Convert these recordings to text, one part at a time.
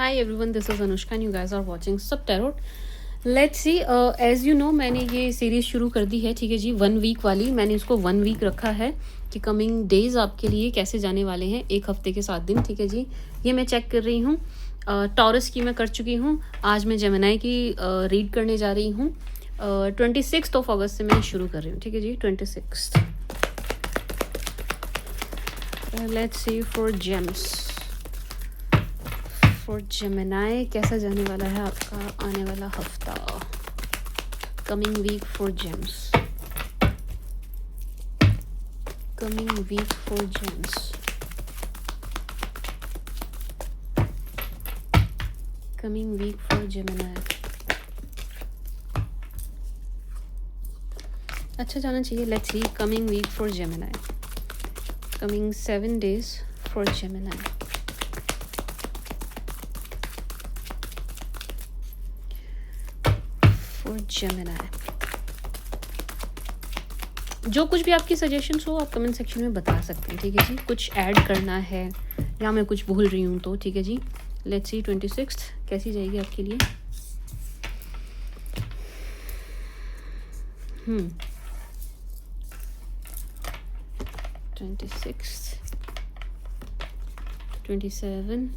Hi everyone, this is Anushka and you guys are watching Sub Tarot. Let's see, as you know मैंने ये series शुरू कर दी है, ठीक है जी, 1 वीक वाली. मैंने इसको 1 वीक रखा है कि कमिंग डेज आपके लिए कैसे जाने वाले हैं, 1 हफ्ते के 7 दिन, ठीक है जी. ये मैं चेक कर रही हूँ. टॉरस की मैं कर चुकी हूँ. आज मैं जेमिनी की रीड करने जा रही हूँ. 26 अगस्त से मैं शुरू कर रही हूँ, ठीक है जी. 26. Let's see for Gems. For Gemini कैसा जाने वाला है आपका आने वाला हफ्ता, coming week for Gems. Coming week for Gems. Coming week for Gemini. अच्छा जाना चाहिए. Let's see coming week for Gemini. Coming 7 days for Gemini. Gemini. जो कुछ भी आपकी सजेशंस हो आप कमेंट सेक्शन में बता सकते हैं, ठीक है जी. कुछ ऐड करना है या मैं कुछ भूल रही हूँ तो ठीक है जी. लेट्स सी 26 कैसी जाएगी आपके लिए. 26, 27,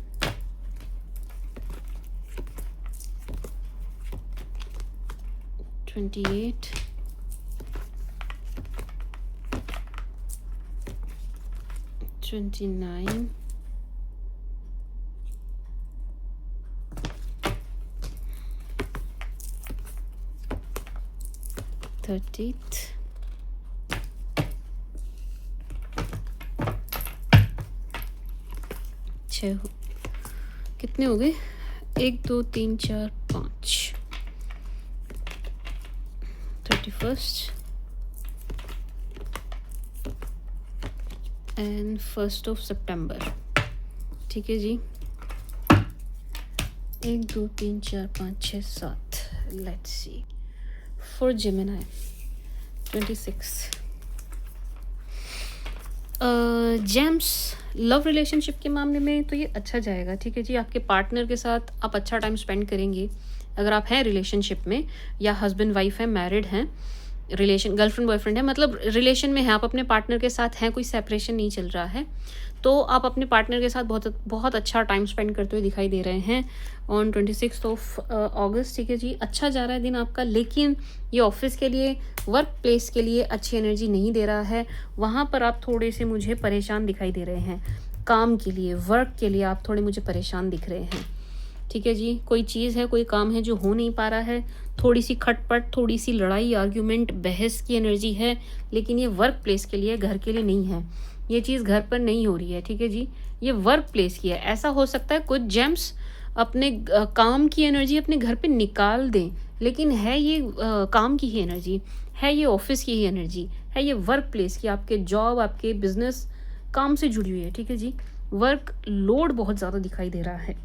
28, 29, 30th, 6 कितने हो गए. 1 2 3 4 5. 31st and 1st of September, ठीक है जी. 1 2 3 4 5 6 7. Let's see for Gemini 26. James love relationship के मामले में तो ये अच्छा जाएगा, ठीक है जी. आपके पार्टनर के साथ आप अच्छा टाइम स्पेंड करेंगे. अगर आप हैं रिलेशनशिप में या हस्बैंड वाइफ है, मैरिड हैं, रिलेशन गर्लफ्रेंड बॉयफ्रेंड है, मतलब रिलेशन में है, आप अपने पार्टनर के साथ हैं, कोई सेपरेशन नहीं चल रहा है, तो आप अपने पार्टनर के साथ बहुत बहुत अच्छा टाइम स्पेंड करते हुए दिखाई दे रहे हैं ऑन 26 अगस्त, ठीक है जी. अच्छा जा रहा है दिन आपका, लेकिन ये ऑफिस के लिए, वर्क प्लेस के लिए अच्छी एनर्जी नहीं दे रहा है. वहाँ पर आप थोड़े से मुझे परेशान दिखाई दे रहे हैं. काम के लिए, वर्क के लिए आप थोड़े मुझे परेशान दिख रहे हैं, ठीक है जी. कोई चीज़ है, कोई काम है जो हो नहीं पा रहा है. थोड़ी सी खटपट, थोड़ी सी लड़ाई, आर्ग्यूमेंट, बहस की एनर्जी है, लेकिन ये वर्क प्लेस के लिए, घर के लिए नहीं है. ये चीज़ घर पर नहीं हो रही है, ठीक है जी. ये वर्क प्लेस की है. ऐसा हो सकता है कुछ जेम्स अपने काम की एनर्जी अपने घर पे निकाल दें, लेकिन है ये काम की ही एनर्जी है, ये ऑफिस की ही एनर्जी है, ये वर्क प्लेस की, आपके जॉब, आपके बिजनेस, काम से जुड़ी हुई है, ठीक है जी. वर्क लोड बहुत ज़्यादा दिखाई दे रहा है.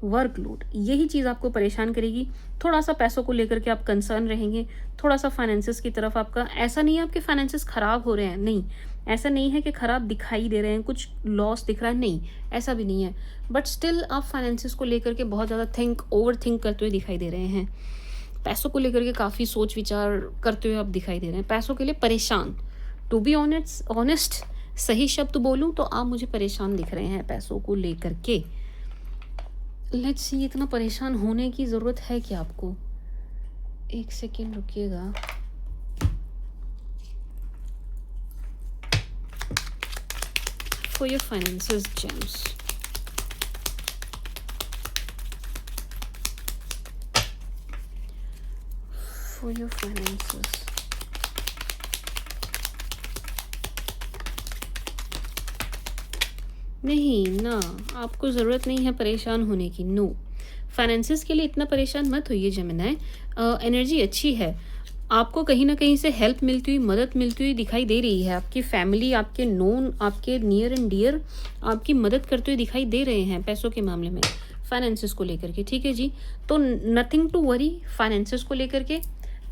वर्कलोड यही चीज़ आपको परेशान करेगी. थोड़ा सा पैसों को लेकर के आप कंसर्न रहेंगे, थोड़ा सा फाइनेंसेस की तरफ आपका. ऐसा नहीं है आपके फाइनेंसेस ख़राब हो रहे हैं, नहीं. ऐसा नहीं है कि ख़राब दिखाई दे रहे हैं, कुछ लॉस दिख रहा है, नहीं, ऐसा भी नहीं है. बट स्टिल आप फाइनेंसेस को लेकर के बहुत ज़्यादा ओवर थिंक करते हुए दिखाई दे रहे हैं. पैसों को लेकर के काफ़ी सोच विचार करते हुए आप दिखाई दे रहे हैं. पैसों के लिए परेशान. टू बी ऑनेस्ट सही शब्द बोलूँ तो आप मुझे परेशान दिख रहे हैं पैसों को लेकर के. लेट्स सी इतना परेशान होने की ज़रूरत है क्या आपको. 1 सेकेंड रुकिएगा. For your finances James. For your finances. नहीं ना, आपको ज़रूरत नहीं है परेशान होने की. नो, फाइनेंसेस के लिए इतना परेशान मत होइए जेमिनी. एनर्जी अच्छी है. आपको कहीं ना कहीं से हेल्प मिलती हुई, मदद मिलती हुई दिखाई दे रही है. आपकी फैमिली, आपके नोन, आपके नियर एंड डियर आपकी मदद करते हुए दिखाई दे रहे हैं पैसों के मामले में, फाइनेंसेस को लेकर के, ठीक है जी. तो नथिंग टू वरी फाइनेंसेस को लेकर के.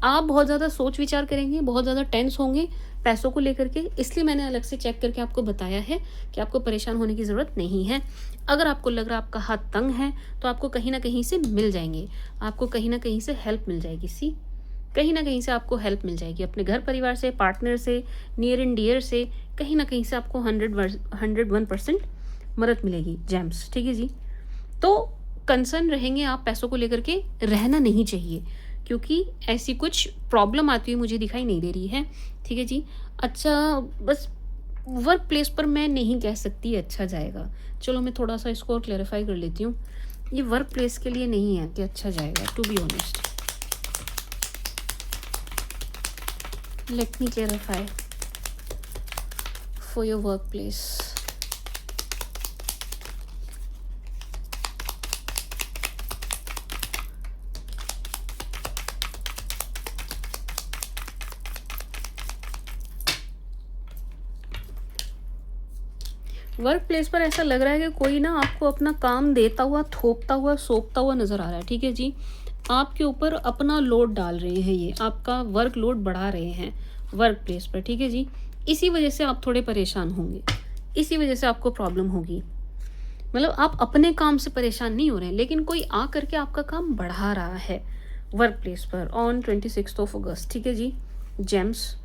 आप बहुत ज़्यादा सोच विचार करेंगे, बहुत ज़्यादा टेंस होंगे पैसों को लेकर के, इसलिए मैंने अलग से चेक करके आपको बताया है कि आपको परेशान होने की ज़रूरत नहीं है। अगर आपको लग रहा है आपका हाथ तंग है, तो आपको कहीं न कहीं से मिल जाएँगे, आपको कहीं न कहीं से हेल्प मिल जाएगी। कहीं न कहीं से आपको हेल्प मिल जाएगी, अपने घर परिवार से, पार्टनर से, नियर एंड डियर से, कहीं न कहीं से आपको 101% मदद मिलेगी जेम्स, ठीक है जी। तो कंसर्न रहेंगे आप पैसों को लेकर के, रहना नहीं चाहिए, क्योंकि ऐसी कुछ प्रॉब्लम आती हुई मुझे दिखाई नहीं दे रही है, ठीक है जी। अच्छा, बस वर्क प्लेस पर मैं नहीं कह सकती अच्छा जाएगा। चलो मैं थोड़ा-सा इसको और क्लैरिफ़ाई कर लेती हूँ। ये वर्क प्लेस के लिए नहीं है कि अच्छा जाएगा, to be honest. Let me clarify for your work place. Work place पर ऐसा लग रहा है कि कोई ना आपको अपना काम देता हुआ, थोपता हुआ, सौंपता हुआ नज़र आ रहा है, ठीक है जी। आपके ऊपर अपना लोड डाल रहे हैं, ये आपका वर्क लोड बढ़ा रहे हैं वर्क प्लेस पर, ठीक है जी। इसी वजह से आप थोड़े परेशान होंगे, इसी वजह से आपको प्रॉब्लम होगी। मतलब आप अपने काम से परेशान नहीं हो रहे हैं, लेकिन कोई आ करके आपका काम बढ़ा रहा है वर्क प्लेस पर ऑन 26 अगस्त, ठीक है जी। जेम्स,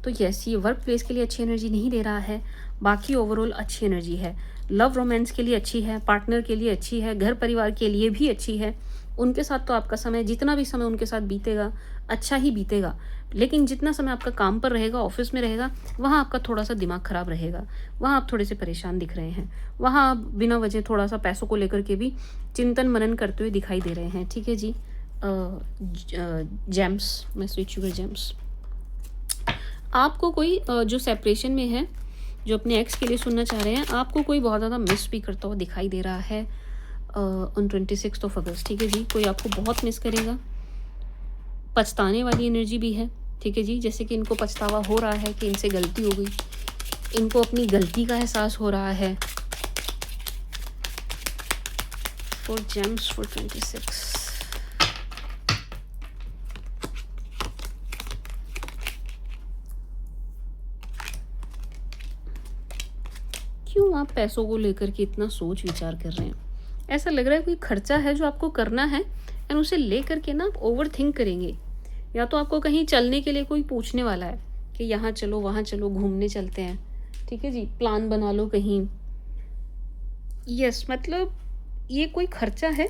तो यस, ये वर्क प्लेस के लिए अच्छी एनर्जी नहीं दे रहा है, बाकी ओवरऑल अच्छी एनर्जी है। लव रोमांस के लिए अच्छी है, पार्टनर के लिए अच्छी है, घर परिवार के लिए भी अच्छी है। उनके साथ तो आपका समय, जितना भी समय उनके साथ बीतेगा, अच्छा ही बीतेगा। लेकिन जितना समय आपका काम पर रहेगा, ऑफिस में रहेगा, वहाँ आपका थोड़ा-सा दिमाग खराब रहेगा। वहाँ आप थोड़े से परेशान दिख रहे हैं। वहाँ आप बिना वजह थोड़ा-सा पैसों को लेकर के भी चिंतन-मनन करते हुए दिखाई दे रहे हैं, ठीक है जी। जेम्स, मैं स्विच यूर जेम्स। आपको कोई जो सेपरेशन में है, जो अपने एक्स के लिए सुनना चाह रहे हैं, आपको कोई बहुत ज़्यादा मिस भी करता हुआ दिखाई दे रहा है ऑन 26 अगस्त, ठीक है जी। कोई आपको बहुत मिस करेगा, पछताने वाली एनर्जी भी है, ठीक है जी। जैसे कि इनको पछतावा हो रहा है कि इनसे गलती हो गई, इनको अपनी गलती का एहसास हो रहा है। फॉर जेम्स फॉर 26, क्यों आप पैसों को लेकर के इतना सोच विचार कर रहे हैं? ऐसा लग रहा है कोई खर्चा है जो आपको करना है, एंड उसे लेकर के ना आप ओवर थिंक करेंगे। या तो आपको कहीं चलने के लिए कोई पूछने वाला है कि यहाँ चलो, वहाँ चलो, घूमने चलते हैं, ठीक है जी, प्लान बना लो कहीं। यस, मतलब ये कोई खर्चा है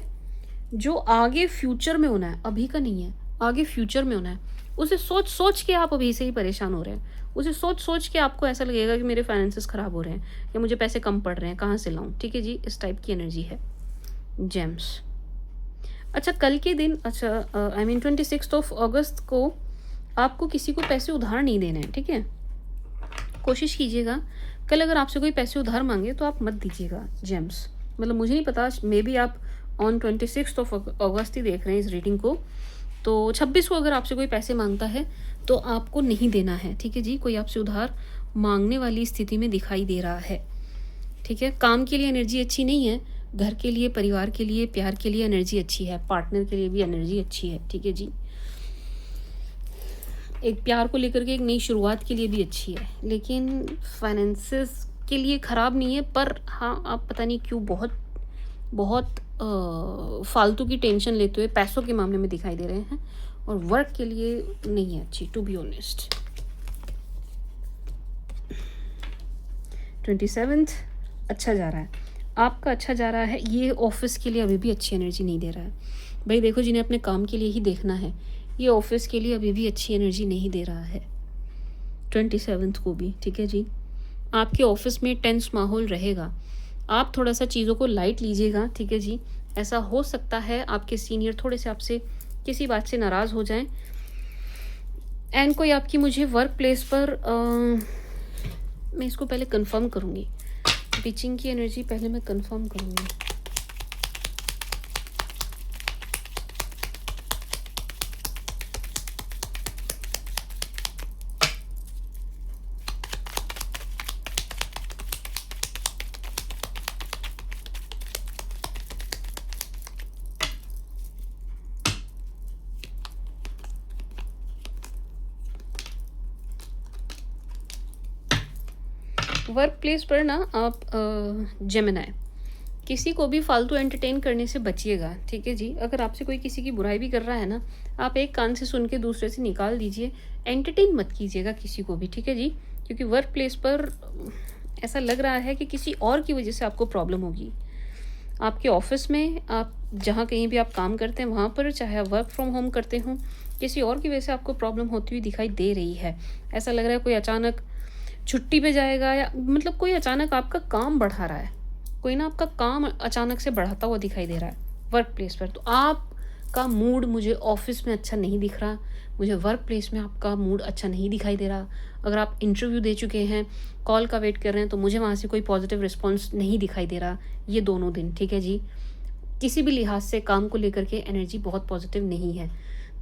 जो आगे फ्यूचर में होना है, अभी का नहीं है, आगे फ्यूचर में होना है। उसे सोच सोच के आप अभी से ही परेशान हो रहे हैं। उसे सोच सोच के आपको ऐसा लगेगा कि मेरे फाइनेंसेस खराब हो रहे हैं, या मुझे पैसे कम पड़ रहे हैं, कहाँ से लाऊं, ठीक है जी। इस टाइप की एनर्जी है जेम्स। अच्छा, कल के दिन, अच्छा, आई मीन 26 अगस्त को आपको किसी को पैसे उधार नहीं देने हैं, ठीक है। कोशिश कीजिएगा, कल अगर आपसे कोई पैसे उधार मांगे तो आप मत दीजिएगा जेम्स। मतलब मुझे नहीं पता, मे बी आप ऑन 26 अगस्त ही देख रहे हैं इस रीडिंग को, तो 26 को अगर आपसे कोई पैसे मांगता है तो आपको नहीं देना है, ठीक है जी। कोई आपसे उधार मांगने वाली स्थिति में दिखाई दे रहा है, ठीक है। काम के लिए एनर्जी अच्छी नहीं है, घर के लिए, परिवार के लिए, प्यार के लिए एनर्जी अच्छी है, पार्टनर के लिए भी एनर्जी अच्छी है, ठीक है जी। एक प्यार को लेकर के एक नई शुरुआत के लिए भी अच्छी है, लेकिन फाइनेंसेस के लिए ख़राब नहीं है। पर हाँ, आप पता नहीं क्यों बहुत बहुत फालतू की टेंशन लेते हुए पैसों के मामले में दिखाई दे रहे हैं, और वर्क के लिए नहीं है अच्छी, टू बी ऑनेस्ट। 27 अच्छा जा रहा है, आपका अच्छा जा रहा है। ये ऑफिस के लिए अभी भी अच्छी एनर्जी नहीं दे रहा है भाई। देखो, जिन्हें अपने काम के लिए ही देखना है, ये ऑफिस के लिए अभी भी अच्छी एनर्जी नहीं दे रहा है 27 को भी, ठीक है जी। आपके ऑफिस में टेंस माहौल रहेगा, आप थोड़ा सा चीज़ों को लाइट लीजिएगा, ठीक है जी। ऐसा हो सकता है आपके सीनियर थोड़े से आपसे किसी बात से नाराज़ हो जाएं, एंड कोई आपकी, मुझे वर्क प्लेस पर मैं इसको पहले कंफर्म करूँगी, पिचिंग की एनर्जी पहले मैं कंफर्म करूँगी। वर्क प्लेस पर ना आप जेमिनी, किसी को भी फालतू एंटरटेन करने से बचिएगा, ठीक है जी। अगर आपसे कोई किसी की बुराई भी कर रहा है ना, आप एक कान से सुन के दूसरे से निकाल दीजिए। एंटरटेन मत कीजिएगा किसी को भी, ठीक है जी। क्योंकि वर्क प्लेस पर ऐसा लग रहा है कि किसी और की वजह से आपको प्रॉब्लम होगी। आपके ऑफिस में, आप जहाँ कहीं भी आप काम करते हैं वहाँ पर, चाहे आप वर्क फ्रॉम होम करते हों, किसी और की वजह से आपको प्रॉब्लम होती हुई दिखाई दे रही है। ऐसा लग रहा है कोई अचानक छुट्टी पे जाएगा, या मतलब कोई अचानक आपका काम बढ़ा रहा है। कोई ना आपका काम अचानक से बढ़ाता हुआ दिखाई दे रहा है वर्क प्लेस पर। तो आपका मूड मुझे ऑफिस में अच्छा नहीं दिख रहा, मुझे वर्क प्लेस में आपका मूड अच्छा नहीं दिखाई दे रहा। अगर आप इंटरव्यू दे चुके हैं, कॉल का वेट कर रहे हैं, तो मुझे वहाँ से कोई पॉजिटिव रिस्पॉन्स नहीं दिखाई दे रहा ये दोनों दिन, ठीक है जी। किसी भी लिहाज से काम को लेकर के एनर्जी बहुत पॉजिटिव नहीं है।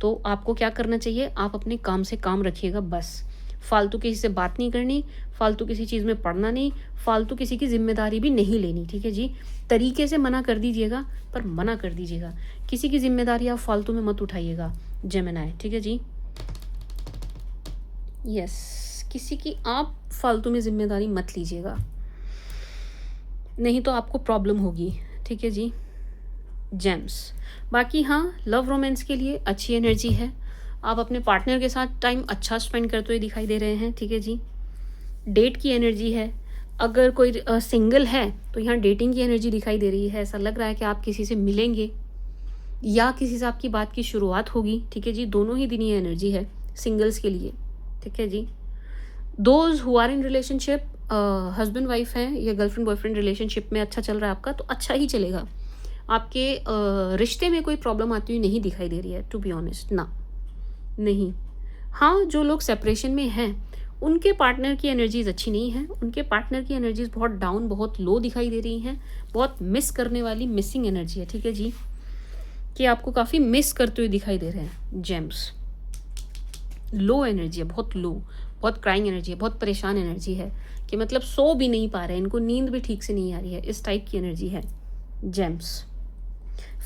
तो आपको क्या करना चाहिए, आप अपने काम से काम रखिएगा बस। फालतू किसी से बात नहीं करनी, फालतू किसी चीज़ में पड़ना नहीं, फालतू किसी की जिम्मेदारी भी नहीं लेनी, ठीक है जी। तरीके से मना कर दीजिएगा, पर मना कर दीजिएगा। किसी की जिम्मेदारी आप फालतू में मत उठाइएगा जेमिनी, ठीक है जी। यस, किसी की आप फालतू में जिम्मेदारी मत लीजिएगा, नहीं तो आपको प्रॉब्लम होगी, ठीक है जी। जेम्स, बाकी हाँ, लव रोमांस के लिए अच्छी एनर्जी है। आप अपने पार्टनर के साथ टाइम अच्छा स्पेंड करते हुए दिखाई दे रहे हैं, ठीक है जी। डेट की एनर्जी है। अगर कोई सिंगल है तो यहाँ डेटिंग की एनर्जी दिखाई दे रही है। ऐसा लग रहा है कि आप किसी से मिलेंगे या किसी से आपकी बात की शुरुआत होगी, ठीक है जी। दोनों ही दिन ये एनर्जी है सिंगल्स के लिए, ठीक है जी। Those who are in relationship, husband wife हैं या गर्लफ्रेंड बॉयफ्रेंड रिलेशनशिप में अच्छा चल रहा है आपका, तो अच्छा ही चलेगा। आपके रिश्ते में कोई प्रॉब्लम आती हुई नहीं दिखाई दे रही है, टू बी ऑनेस्ट ना, नहीं। हाँ, जो लोग सेपरेशन में हैं उनके पार्टनर की एनर्जीज अच्छी नहीं है। उनके पार्टनर की एनर्जीज बहुत डाउन, बहुत लो दिखाई दे रही हैं। बहुत मिस करने वाली मिसिंग एनर्जी है, ठीक है जी, कि आपको काफ़ी मिस करते हुए दिखाई दे रहे हैं जेम्स। लो एनर्जी है, बहुत लो, बहुत क्राइंग एनर्जी है, बहुत परेशान एनर्जी है, कि मतलब सो भी नहीं पा रहे हैं, इनको नींद भी ठीक से नहीं आ रही है, इस टाइप की एनर्जी है जेम्स।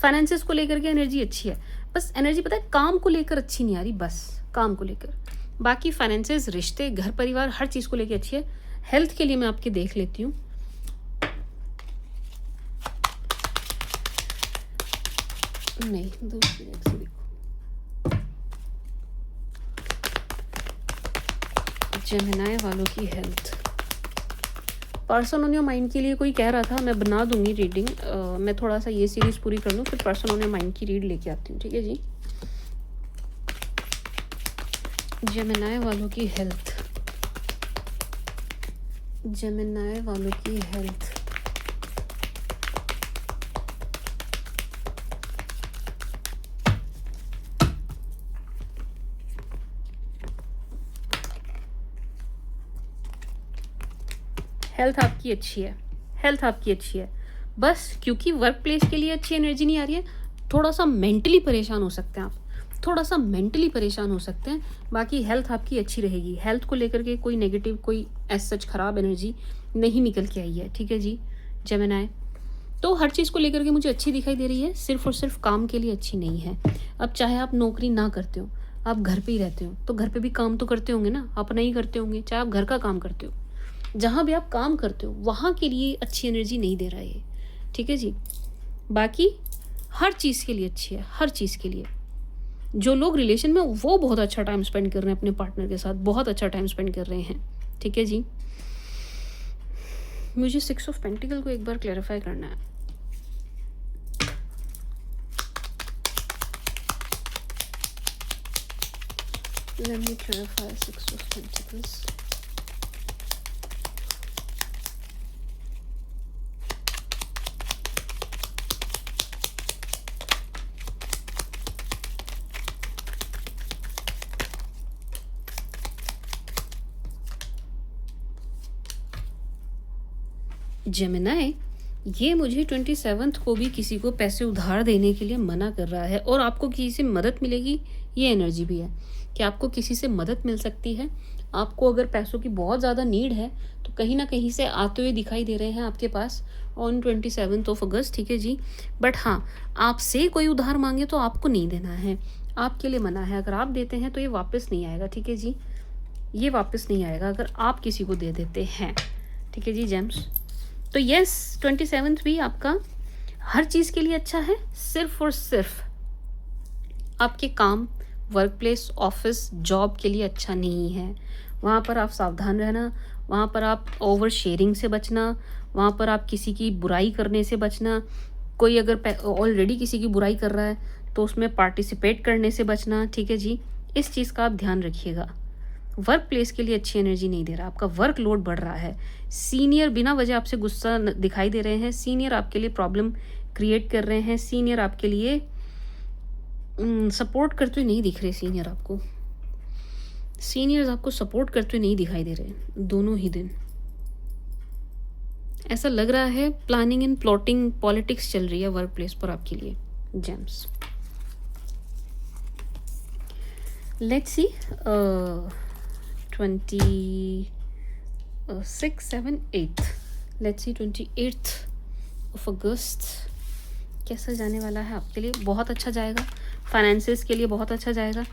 फाइनेंसेस को लेकर के एनर्जी अच्छी है, बस एनर्जी पता है काम को लेकर अच्छी नहीं आ रही, बस काम को लेकर। बाकी फाइनेंसेस, रिश्ते, घर परिवार, हर चीज़ को लेकर अच्छी है। हेल्थ के लिए मैं आपकी देख लेती हूँ। नहीं, दूसरी देखो, जेमिनी वालों की health. Person on your mind के लिए कोई कह रहा था, मैं बना दूंगी रीडिंग, मैं थोड़ा सा ये सीरीज पूरी कर लूँ, फिर पर्सन ऑन योर माइंड की रीड लेके आती हूँ, ठीक है जी। जेमिनी वालों की हेल्थ, जेमिनी वालों की हेल्थ। हेल्थ आपकी अच्छी है, हेल्थ आपकी अच्छी है, बस क्योंकि वर्क प्लेस के लिए अच्छी एनर्जी नहीं आ रही है, थोड़ा सा मेंटली परेशान हो सकते हैं आप, थोड़ा सा मेंटली परेशान हो सकते हैं। बाकी हेल्थ आपकी अच्छी रहेगी। हेल्थ को लेकर के कोई नेगेटिव, कोई एज सच खराब एनर्जी नहीं निकल के आई है, ठीक है जी जेमिनी। तो हर चीज़ को लेकर के मुझे अच्छी दिखाई दे रही है, सिर्फ और सिर्फ काम के लिए अच्छी नहीं है। अब चाहे आप नौकरी ना करते हो, आप घर पे ही रहते हो, तो घर पे भी काम तो करते होंगे ना, अपना ही करते होंगे, चाहे आप घर का काम करते हो, जहाँ भी आप काम करते हो वहाँ के लिए अच्छी एनर्जी नहीं दे रहा है ये, ठीक है जी। बाकी हर चीज़ के लिए अच्छी है, हर चीज़ के लिए। जो लोग रिलेशन में, वो बहुत अच्छा टाइम स्पेंड कर रहे हैं अपने पार्टनर के साथ, बहुत अच्छा टाइम स्पेंड कर रहे हैं, ठीक है जी। मुझे 6 ऑफ पेंटिकल को एक बार क्लैरिफाई करना है। Let me clarify 6 of Pentacles. Gemini, ये मुझे 27 को भी किसी को पैसे उधार देने के लिए मना कर रहा है, और आपको किसी से मदद मिलेगी, ये एनर्जी भी है कि आपको किसी से मदद मिल सकती है। आपको अगर पैसों की बहुत ज़्यादा नीड है तो कहीं ना कहीं से आते हुए दिखाई दे रहे हैं आपके पास ऑन 27 ऑफ अगस्त, ठीक है जी। बट हाँ, आपसे कोई उधार मांगे तो आपको नहीं देना है, आपके लिए मना है। अगर आप देते हैं तो ये वापस नहीं आएगा, ठीक है जी, ये वापस नहीं आएगा अगर आप किसी को दे देते हैं, ठीक है जी जेम्स। तो यस 27th भी आपका हर चीज़ के लिए अच्छा है, सिर्फ और सिर्फ आपके काम, वर्क प्लेस, ऑफिस, जॉब के लिए अच्छा नहीं है। वहाँ पर आप सावधान रहना, वहाँ पर आप ओवर शेयरिंग से बचना, वहाँ पर आप किसी की बुराई करने से बचना। कोई अगर ऑलरेडी किसी की बुराई कर रहा है तो उसमें पार्टिसिपेट करने से बचना, ठीक है जी। इस चीज़ का आप ध्यान रखिएगा। वर्क प्लेस के लिए अच्छी एनर्जी नहीं दे रहा, आपका वर्क लोड बढ़ रहा है। सीनियर बिना वजह आपसे गुस्सा दिखाई दे रहे हैं, सीनियर आपके लिए प्रॉब्लम क्रिएट कर रहे हैं, सीनियर आपके लिए सपोर्ट करते हुए नहीं दिख रहे। सीनियर्स आपको सपोर्ट करते हुए नहीं दिखाई दे रहे दोनों ही दिन। ऐसा लग रहा है प्लानिंग एंड प्लॉटिंग पॉलिटिक्स चल रही है वर्क प्लेस पर आपके लिए James. Let's see 26, 7, 8 let's see 28 अगस्त कैसा जाने वाला है आपके लिए। बहुत अच्छा जाएगा, फाइनेंसेस के लिए बहुत अच्छा जाएगा।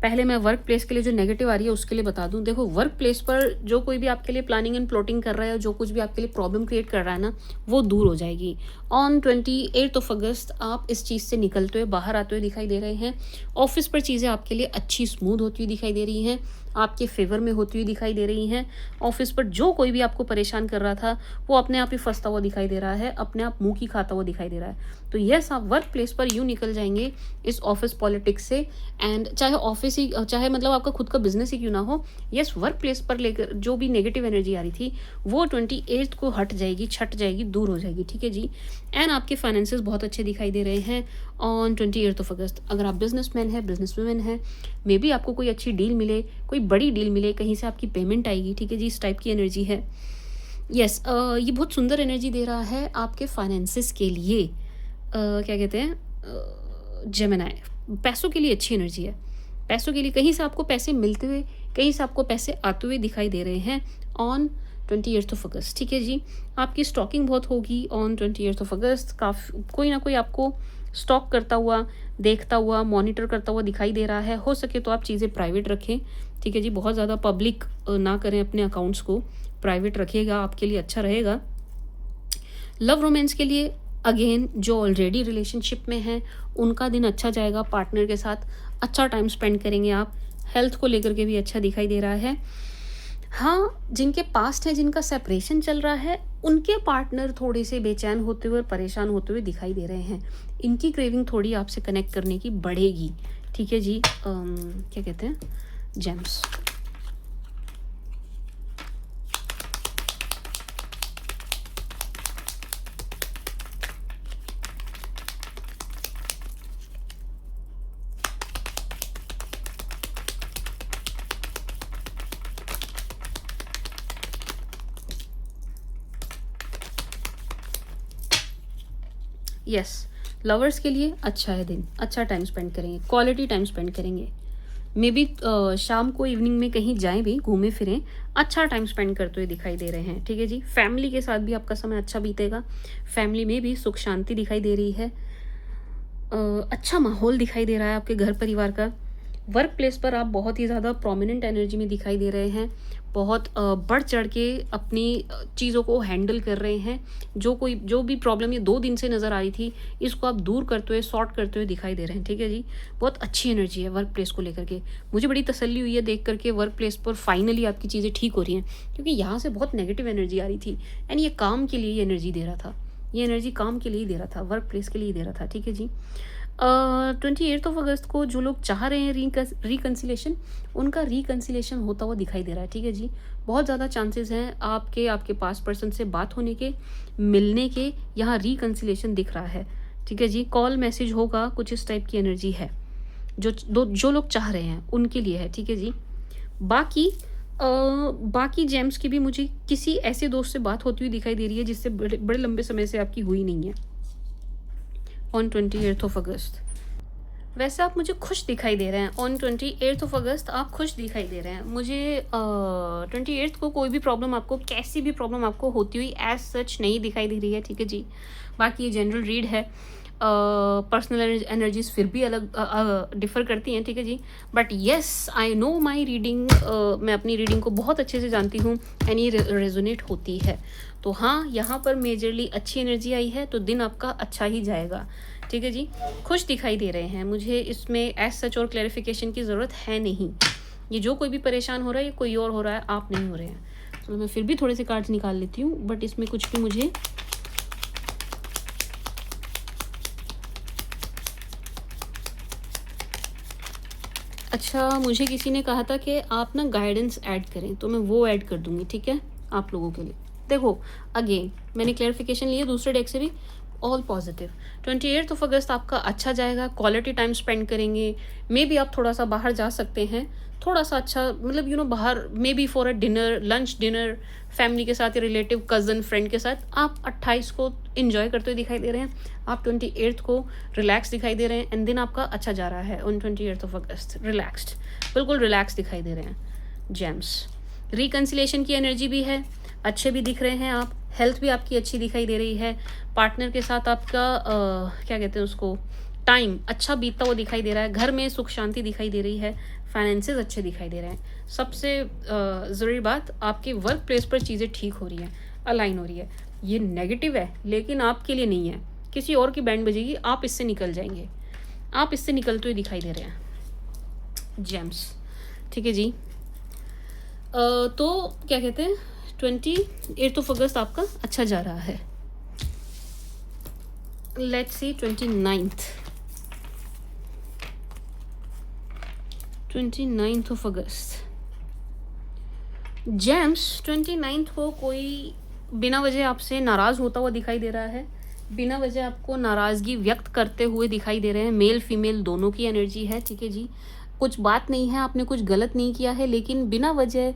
पहले मैं वर्क प्लेस के लिए जो नेगेटिव आ रही है उसके लिए बता दूं। देखो वर्क प्लेस पर जो कोई भी आपके लिए प्लानिंग एंड प्लॉटिंग कर रहा है, जो कुछ भी आपके लिए प्रॉब्लम क्रिएट कर रहा है ना, वो दूर हो जाएगी। ऑन 28 अगस्त आप इस चीज़ से निकलते हुए बाहर आते हुए दिखाई दे रहे हैं। ऑफिस पर चीज़ें आपके लिए अच्छी स्मूथ होती हुई दिखाई दे रही हैं, आपके फेवर में होती हुई दिखाई दे रही हैं। ऑफिस पर जो कोई भी आपको परेशान कर रहा था वो अपने आप ही फंसता हुआ दिखाई दे रहा है, अपने आप मुंह की खाता हुआ दिखाई दे रहा है। तो यस आप वर्क प्लेस पर यूँ निकल जाएंगे इस ऑफिस पॉलिटिक्स से। एंड चाहे ऑफिस ही, चाहे मतलब आपका खुद का बिजनेस ही क्यों ना हो, यस वर्क प्लेस पर लेकर जो भी नेगेटिव एनर्जी आ रही थी वो 28 को हट जाएगी, छट जाएगी, दूर हो जाएगी, ठीक है जी। एंड आपके फाइनेंसेस बहुत अच्छे दिखाई दे रहे हैं ऑन 28 अगस्त। अगर आप बिजनेसमैन है, बिजनेस वुमेन है, मे बी आपको कोई अच्छी डील मिले, कोई बड़ी डील मिले, कहीं से आपकी पेमेंट आएगी, ठीक है जी। इस टाइप की एनर्जी है। यस ये बहुत सुंदर एनर्जी दे रहा है आपके फाइनेंसेस के लिए। क्या कहते हैं जेमिनी, पैसों के लिए अच्छी एनर्जी है। पैसों के लिए कहीं से आपको पैसे मिलते हुए, कहीं से आपको पैसे आते हुए दिखाई दे रहे हैं ऑन 28 अगस्त, ठीक है जी। आपकी स्टॉकिंग बहुत होगी ऑन 28 अगस्त। काफ़ी कोई ना कोई आपको स्टॉक करता हुआ, देखता हुआ, मॉनिटर करता हुआ दिखाई दे रहा है। हो सके तो आप चीज़ें प्राइवेट रखें, ठीक है जी। बहुत ज़्यादा पब्लिक ना करें, अपने अकाउंट्स को प्राइवेट रखिएगा, आपके लिए अच्छा रहेगा। लव रोमांस के लिए अगेन जो ऑलरेडी रिलेशनशिप में हैं उनका दिन अच्छा जाएगा, पार्टनर के साथ अच्छा टाइम स्पेंड करेंगे आप। हेल्थ को लेकर के भी अच्छा दिखाई दे रहा है। हाँ, जिनके पास्ट है, जिनका सेपरेशन चल रहा है, उनके पार्टनर थोड़े से बेचैन होते हुए और परेशान होते हुए दिखाई दे रहे हैं। इनकी क्रेविंग थोड़ी आपसे कनेक्ट करने की बढ़ेगी, ठीक है जी। क्या कहते हैं जेम्स। यस लवर्स के लिए अच्छा है दिन, अच्छा टाइम स्पेंड करेंगे, क्वालिटी टाइम स्पेंड करेंगे। मे बी शाम को इवनिंग में कहीं जाएं भी, घूमें फिरें, अच्छा टाइम स्पेंड करते हुए दिखाई दे रहे हैं, ठीक है जी। फैमिली के साथ भी आपका समय अच्छा बीतेगा। फैमिली में भी सुख शांति दिखाई दे रही है। अच्छा माहौल दिखाई दे रहा है आपके घर परिवार का। वर्क प्लेस पर आप बहुत ही ज़्यादा प्रोमिनेंट एनर्जी में दिखाई दे रहे हैं। बहुत बढ़ चढ़ के अपनी चीज़ों को हैंडल कर रहे हैं। जो भी प्रॉब्लम ये 2 दिन से नज़र आ रही थी, इसको आप दूर करते हुए, सॉर्ट करते हुए दिखाई दे रहे हैं, ठीक है जी। बहुत अच्छी एनर्जी है वर्क प्लेस को लेकर के। मुझे बड़ी तसल्ली हुई है देख करके वर्क प्लेस पर फाइनली आपकी चीज़ें ठीक हो रही हैं, क्योंकि यहाँ से बहुत नेगेटिव एनर्जी आ रही थी। एंड ये काम के लिए ये एनर्जी दे रहा था, ये एनर्जी काम के लिए ही दे रहा था, वर्क प्लेस के लिए ही दे रहा था, ठीक है जी। 28 अगस्त को जो लोग चाह रहे हैं रिकन्सिलेशन, उनका रिकन्सिलेशन होता हुआ दिखाई दे रहा है, ठीक है जी। बहुत ज़्यादा चांसेस हैं आपके पास पर्सन से बात होने के, मिलने के। यहाँ रिकन्सिलेशन दिख रहा है, ठीक है जी। कॉल मैसेज होगा, कुछ इस टाइप की एनर्जी है जो लोग चाह रहे हैं उनके लिए है, ठीक है जी। बाकी जेम्स की भी मुझे किसी ऐसे दोस्त से बात होती हुई दिखाई दे रही है जिससे बड़े लंबे समय से आपकी हुई नहीं है ऑन 28 अगस्त। वैसे आप मुझे खुश दिखाई दे रहे हैं ऑन 28 अगस्त, आप खुश दिखाई दे रहे हैं मुझे। 28 को कोई भी प्रॉब्लम आपको, कैसी भी प्रॉब्लम आपको होती हुई एज सच नहीं दिखाई दे रही है, ठीक है जी। बाकी ये जनरल रीड है। पर्सनल एनर्जीज फिर भी अलग डिफ़र करती हैं, ठीक है जी। But yes, I know my reading, मैं अपनी रीडिंग को बहुत अच्छे से जानती हूँ एंड ये रेजोनेट होती है। तो हाँ, यहाँ पर मेजरली अच्छी एनर्जी आई है, तो दिन आपका अच्छा ही जाएगा, ठीक है जी। खुश दिखाई दे रहे हैं मुझे, इसमें एज सच और क्लैरिफिकेशन की ज़रूरत है नहीं। ये जो कोई भी परेशान हो रहा है ये कोई और हो रहा है, आप नहीं हो रहे हैं। तो मैं फिर भी थोड़े से कार्ड्स निकाल लेती हूँ, बट इसमें कुछ भी मुझे अच्छा, मुझे किसी ने कहा था कि आप ना गाइडेंस ऐड करें, तो मैं वो ऐड कर दूँगी, ठीक है, आप लोगों के लिए। देखो, अगेन मैंने क्लैरिफिकेशन लिया दूसरे डेक से भी, ऑल पॉजिटिव। 28 ऑफ अगस्त आपका अच्छा जाएगा, क्वालिटी टाइम स्पेंड करेंगे, मे बी आप थोड़ा सा बाहर जा सकते हैं, थोड़ा सा अच्छा, मतलब बाहर may be for a dinner, lunch dinner, family के साथ या रिलेटिव, कज़न, फ्रेंड के साथ। आप 28 को इन्जॉय करते हुए दिखाई दे रहे हैं, आप 28 को रिलैक्स दिखाई दे रहे हैं, एंड दिन आपका अच्छा जा रहा है ऑन 28 ऑफ अगस्त, रिलैक्स्ड, बिल्कुल रिलैक्स दिखाई दे रहे हैं। जेम्स, रिकन्सिलेशन की एनर्जी भी है, अच्छे भी दिख रहे हैं आप, हेल्थ भी आपकी अच्छी दिखाई दे रही है, पार्टनर के साथ आपका क्या कहते हैं उसको, टाइम अच्छा बीतता हुआ दिखाई दे रहा है, घर में सुख शांति दिखाई दे रही है, फाइनेंसेस अच्छे दिखाई दे रहे हैं। सबसे ज़रूरी बात, आपके वर्क प्लेस पर चीज़ें ठीक हो रही हैं, अलाइन हो रही है। ये नेगेटिव है लेकिन आपके लिए नहीं है, किसी और की बैंड बजेगी, आप इससे निकल जाएंगे, आप इससे निकलते हुए दिखाई दे रहे हैं। जेम्स, ठीक है जी। तो क्या कहते हैं, 28 ऑफ अगस्त आपका अच्छा जा रहा है। Let's see 29th of August. James, 29th को कोई बिना वजह आपसे नाराज़ होता हुआ दिखाई दे रहा है, बिना वजह आपको नाराज़गी व्यक्त करते हुए दिखाई दे रहे हैं। मेल फीमेल दोनों की एनर्जी है, ठीक है जी। कुछ बात नहीं है, आपने कुछ गलत नहीं किया है, लेकिन बिना वजह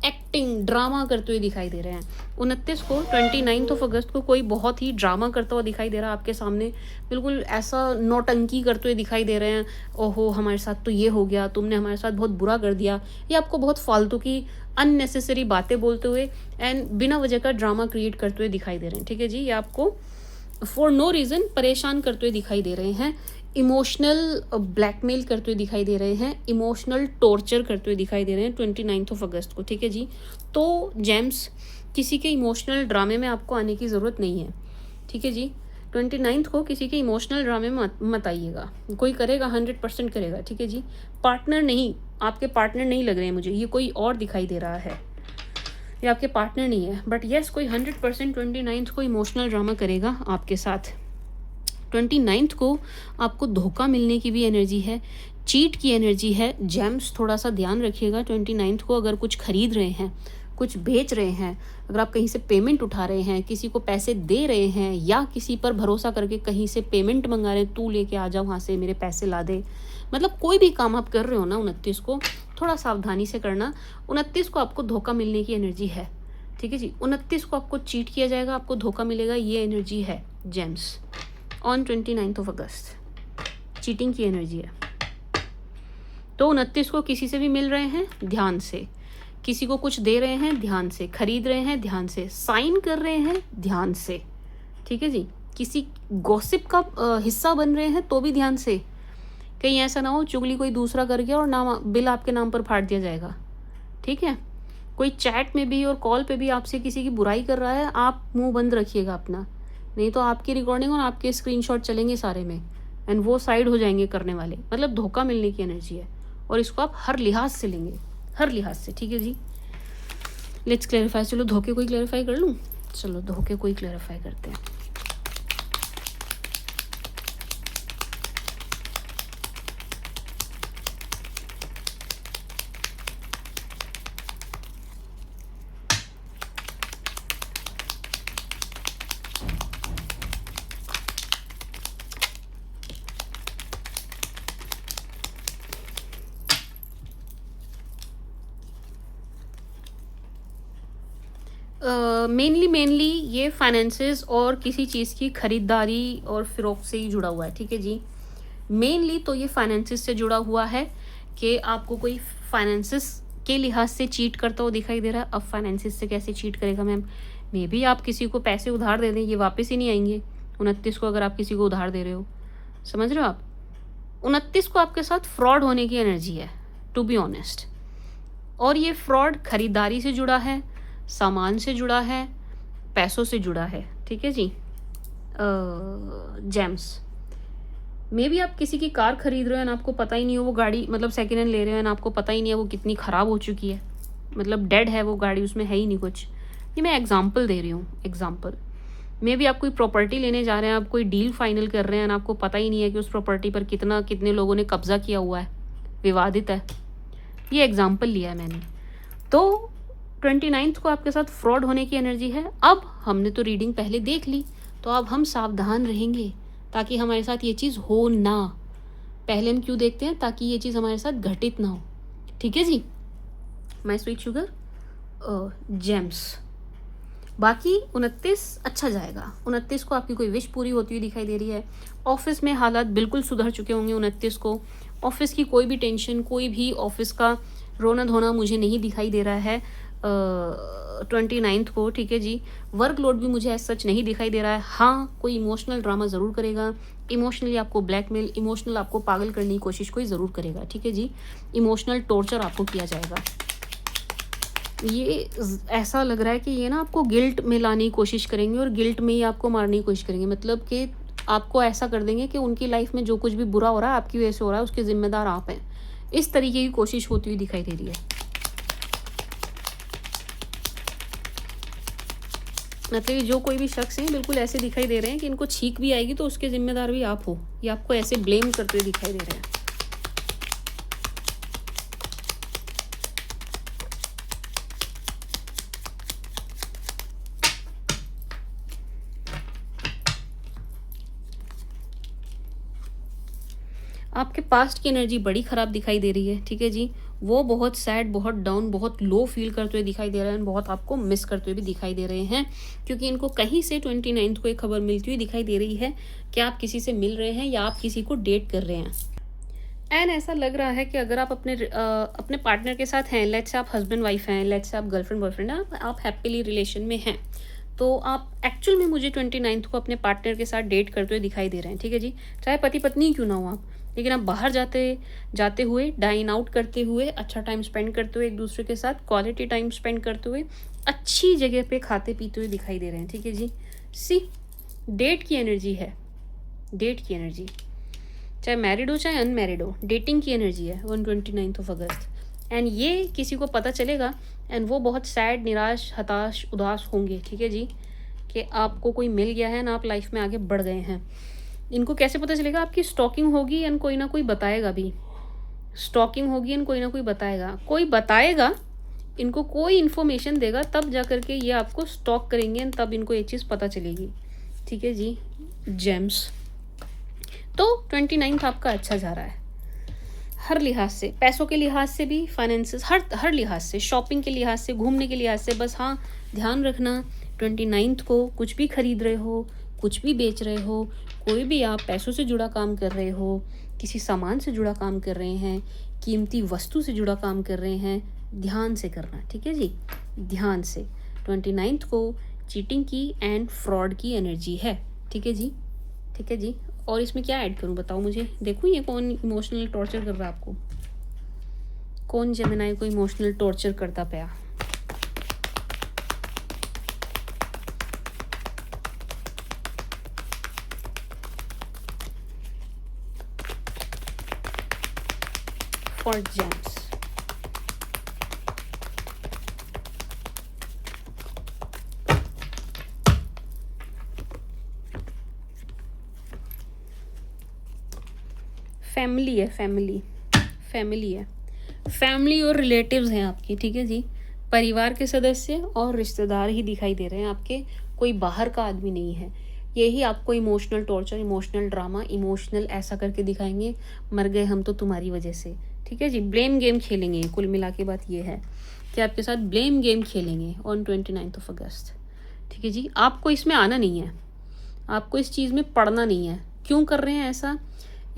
एक्टिंग, ड्रामा करते हुए दिखाई दे रहे हैं। 29 को, 29th ऑफ अगस्त को कोई बहुत ही ड्रामा करता हुआ दिखाई दे रहा है आपके सामने, बिल्कुल ऐसा नौटंकी करते हुए दिखाई दे रहे हैं। ओहो, हमारे साथ तो ये हो गया, तुमने हमारे साथ बहुत बुरा कर दिया, ये आपको बहुत फालतू की अननेसेसरी बातें बोलते हुए एंड बिना वजह का ड्रामा क्रिएट करते हुए दिखाई दे रहे हैं, ठीक है जी। ये आपको फॉर नो रीज़न परेशान करते हुए दिखाई दे रहे हैं, इमोशनल ब्लैकमेल करते हुए दिखाई दे रहे हैं, इमोशनल टॉर्चर करते हुए दिखाई दे रहे हैं 29th ऑफ अगस्त को, ठीक है जी। तो जेम्स, किसी के इमोशनल ड्रामे में आपको आने की ज़रूरत नहीं है, ठीक है जी। 29th को किसी के इमोशनल ड्रामे में मत आइएगा, कोई करेगा 100% करेगा, ठीक है जी। पार्टनर नहीं, आपके पार्टनर नहीं लग रहे हैं मुझे, ये कोई और दिखाई दे रहा है, ये आपके पार्टनर नहीं है। बट येस, कोई 100% 29th को इमोशनल ड्रामा करेगा आपके साथ। 29th को आपको धोखा मिलने की भी एनर्जी है, चीट की एनर्जी है। जेम्स, थोड़ा सा ध्यान रखिएगा 29th को, अगर कुछ खरीद रहे हैं, कुछ बेच रहे हैं, अगर आप कहीं से पेमेंट उठा रहे हैं, किसी को पैसे दे रहे हैं, या किसी पर भरोसा करके कहीं से पेमेंट मंगा रहे हैं, तू लेके आ जा वहाँ से, मेरे पैसे ला दे, मतलब कोई भी काम आप कर रहे हो ना 29 को, थोड़ा सावधानी से करना। 29 को आपको धोखा मिलने की एनर्जी है, ठीक है जी। 29 को आपको चीट किया जाएगा, आपको धोखा मिलेगा, ये एनर्जी है James on 29th of August, cheating की एनर्जी है। तो 29 को किसी से भी मिल रहे हैं, ध्यान से, किसी को कुछ दे रहे हैं, ध्यान से, खरीद रहे हैं, ध्यान से, साइन कर रहे हैं, ध्यान से, ठीक है जी। किसी गॉसिप का हिस्सा बन रहे हैं तो भी ध्यान से, कहीं ऐसा ना हो चुगली कोई दूसरा कर गया और नाम बिल आपके नाम पर फाड़ दिया जाएगा, ठीक है। कोई चैट में भी और कॉल पे भी आपसे किसी की बुराई कर रहा है, आप मुंह बंद रखिएगा अपना, नहीं तो आपकी रिकॉर्डिंग और आपके स्क्रीनशॉट चलेंगे सारे में एंड वो साइड हो जाएंगे करने वाले। मतलब धोखा मिलने की एनर्जी है और इसको आप हर लिहाज से लेंगे, हर लिहाज से, ठीक है जी। लेट्स क्लैरिफाई, चलो धोखे को ही क्लैरिफाई कर लूँ, चलो धोखे को ही क्लैरिफाई करते हैं। मेनली ये फाइनेंसेस और किसी चीज़ की ख़रीदारी और फ़रोख्त से ही जुड़ा हुआ है, ठीक है जी। मेनली तो ये फाइनेंसेस से जुड़ा हुआ है कि आपको कोई फाइनेंसेस के लिहाज से चीट करता हुआ दिखाई दे रहा है। अब फाइनेंसेस से कैसे चीट करेगा मैम, मे बी आप किसी को पैसे उधार दे दें, ये वापस ही नहीं आएंगे, 29 को अगर आप किसी को उधार दे रहे हो, समझ रहे हो आप? 29 को आपके साथ फ्रॉड होने की एनर्जी है, टू बी ऑनेस्ट। और ये फ्रॉड खरीदारी से जुड़ा है, सामान से जुड़ा है, पैसों से जुड़ा है, ठीक है जी। जेम्स, मे बी आप किसी की कार खरीद रहे हो एंड आपको पता ही नहीं हो वो गाड़ी, मतलब सेकेंड हैंड ले रहे हो एंड आपको पता ही नहीं है वो कितनी ख़राब हो चुकी है, मतलब डेड है वो गाड़ी, उसमें है ही नहीं कुछ। ये मैं एग्जांपल दे रही हूँ, एग्जांपल। मे बी आप कोई प्रॉपर्टी लेने जा रहे हैं, आप कोई डील फाइनल कर रहे हैं एंड आपको पता ही नहीं है कि उस प्रॉपर्टी पर कितने लोगों ने कब्जा किया हुआ है, विवादित है। ये एग्जाम्पल लिया है मैंने। तो 29 को आपके साथ फ्रॉड होने की एनर्जी है। अब हमने तो रीडिंग पहले देख ली, तो अब हम सावधान रहेंगे ताकि हमारे साथ ये चीज़ हो ना। पहले हम क्यों देखते हैं? ताकि ये चीज़ हमारे साथ घटित ना हो, ठीक है जी। My sweet sugar, James. बाकी 29 अच्छा जाएगा। 29 को आपकी कोई विश पूरी होती हुई दिखाई दे रही है। ऑफिस में हालात बिल्कुल सुधर चुके होंगे 29 को। ऑफिस की कोई भी टेंशन, कोई भी ऑफिस का रोना धोना मुझे नहीं दिखाई दे रहा है 29 को, ठीक है जी। वर्कलोड भी मुझे ऐसा सच नहीं दिखाई दे रहा है। हाँ, कोई इमोशनल ड्रामा ज़रूर करेगा, इमोशनली आपको ब्लैकमेल, इमोशनल आपको पागल करने की कोशिश कोई ज़रूर करेगा, ठीक है जी। इमोशनल टॉर्चर आपको किया जाएगा। ये ऐसा लग रहा है कि ये ना आपको गिल्ट में लाने की कोशिश करेंगे और गिल्ट में ही आपको मारने की कोशिश करेंगे, मतलब कि आपको ऐसा कर देंगे कि उनकी लाइफ में जो कुछ भी बुरा हो रहा है आपकी वजह से हो रहा है, उसके ज़िम्मेदार आप हैं। इस तरीके की कोशिश होती हुई दिखाई दे रही है। मतलब ये जो कोई भी शख्स हैं बिल्कुल ऐसे दिखाई दे रहे हैं कि इनको छींक भी आएगी तो उसके ज़िम्मेदार भी आप हो। ये आपको ऐसे ब्लेम करते हुए दिखाई दे रहे हैं। आपके पास्ट की एनर्जी बड़ी ख़राब दिखाई दे रही है, ठीक है जी। वो बहुत सैड, बहुत डाउन, बहुत लो फील करते हुए दिखाई दे रहे हैं, बहुत आपको मिस करते हुए भी दिखाई दे रहे हैं, क्योंकि इनको कहीं से 29 को एक खबर मिलती हुई दिखाई दे रही है कि आप किसी से मिल रहे हैं या आप किसी को डेट कर रहे हैं। एंड ऐसा लग रहा है कि अगर आप अपने पार्टनर के साथ हैं, लेट्स से आप हस्बैंड वाइफ हैं, लेट्स से आप गर्लफ्रेंड बॉयफ्रेंड हैं, आप हैप्पीली रिलेशन में हैं, तो आप एक्चुअल में मुझे 29 को अपने पार्टनर के साथ डेट करते हुए दिखाई दे रहे हैं, ठीक है जी। चाहे पति पत्नी क्यों ना हो आप, लेकिन आप बाहर जाते हुए, डाइन आउट करते हुए, अच्छा टाइम स्पेंड करते हुए, एक दूसरे के साथ क्वालिटी टाइम स्पेंड करते हुए, अच्छी जगह पे खाते पीते हुए दिखाई दे रहे हैं, ठीक है जी। सी, डेट की एनर्जी है, डेट की एनर्जी, चाहे मैरिड हो चाहे अनमैरिड हो, डेटिंग की एनर्जी है 29 अगस्त। एंड ये किसी को पता चलेगा एंड वो बहुत सैड, निराश, हताश, उदास होंगे, ठीक है जी, कि आपको कोई मिल गया है ना, आप लाइफ में आगे बढ़ गए हैं। इनको कैसे पता चलेगा? आपकी स्टॉकिंग होगी एंड कोई ना कोई बताएगा भी। स्टॉकिंग होगी एंड कोई ना कोई बताएगा, इनको कोई इन्फॉर्मेशन देगा, तब जा करके ये आपको स्टॉक करेंगे एंड तब इनको ये चीज़ पता चलेगी, ठीक है जी। जेम्स, तो 29 आपका अच्छा जा रहा है हर लिहाज से, पैसों के लिहाज से भी, फाइनेंसेस, हर लिहाज से, शॉपिंग के लिहाज से, घूमने के लिहाज से। बस हाँ, ध्यान रखना 29 को कुछ भी खरीद रहे हो, कुछ भी बेच रहे हो, कोई भी आप पैसों से जुड़ा काम कर रहे हो, किसी सामान से जुड़ा काम कर रहे हैं, कीमती वस्तु से जुड़ा काम कर रहे हैं, ध्यान से करना, ठीक है जी, ध्यान से। 29 को चीटिंग की एंड फ्रॉड की एनर्जी है, ठीक है जी, ठीक है जी। और इसमें क्या ऐड करूं बताओ मुझे, देखूं ये कौन इमोशनल टॉर्चर कर रहा है आपको, कौन जेमिनाई को इमोशनल टॉर्चर करता पाया। फॉर जेम्स, फैमिली है, फैमिली है, फैमिली और रिलेटिव्स हैं आपकी, ठीक है जी। परिवार के सदस्य और रिश्तेदार ही दिखाई दे रहे हैं आपके, कोई बाहर का आदमी नहीं है। यही आपको emotional torture, emotional drama, emotional ऐसा करके दिखाएंगे, मर गए हम तो तुम्हारी वजह से, ठीक है जी। ब्लेम गेम खेलेंगे, कुल मिला के बात ये है कि आपके साथ ब्लेम गेम खेलेंगे ऑन 29 अगस्त, ठीक है जी। आपको इसमें आना नहीं है, आपको इस चीज़ में पड़ना नहीं है। क्यों कर रहे हैं ऐसा?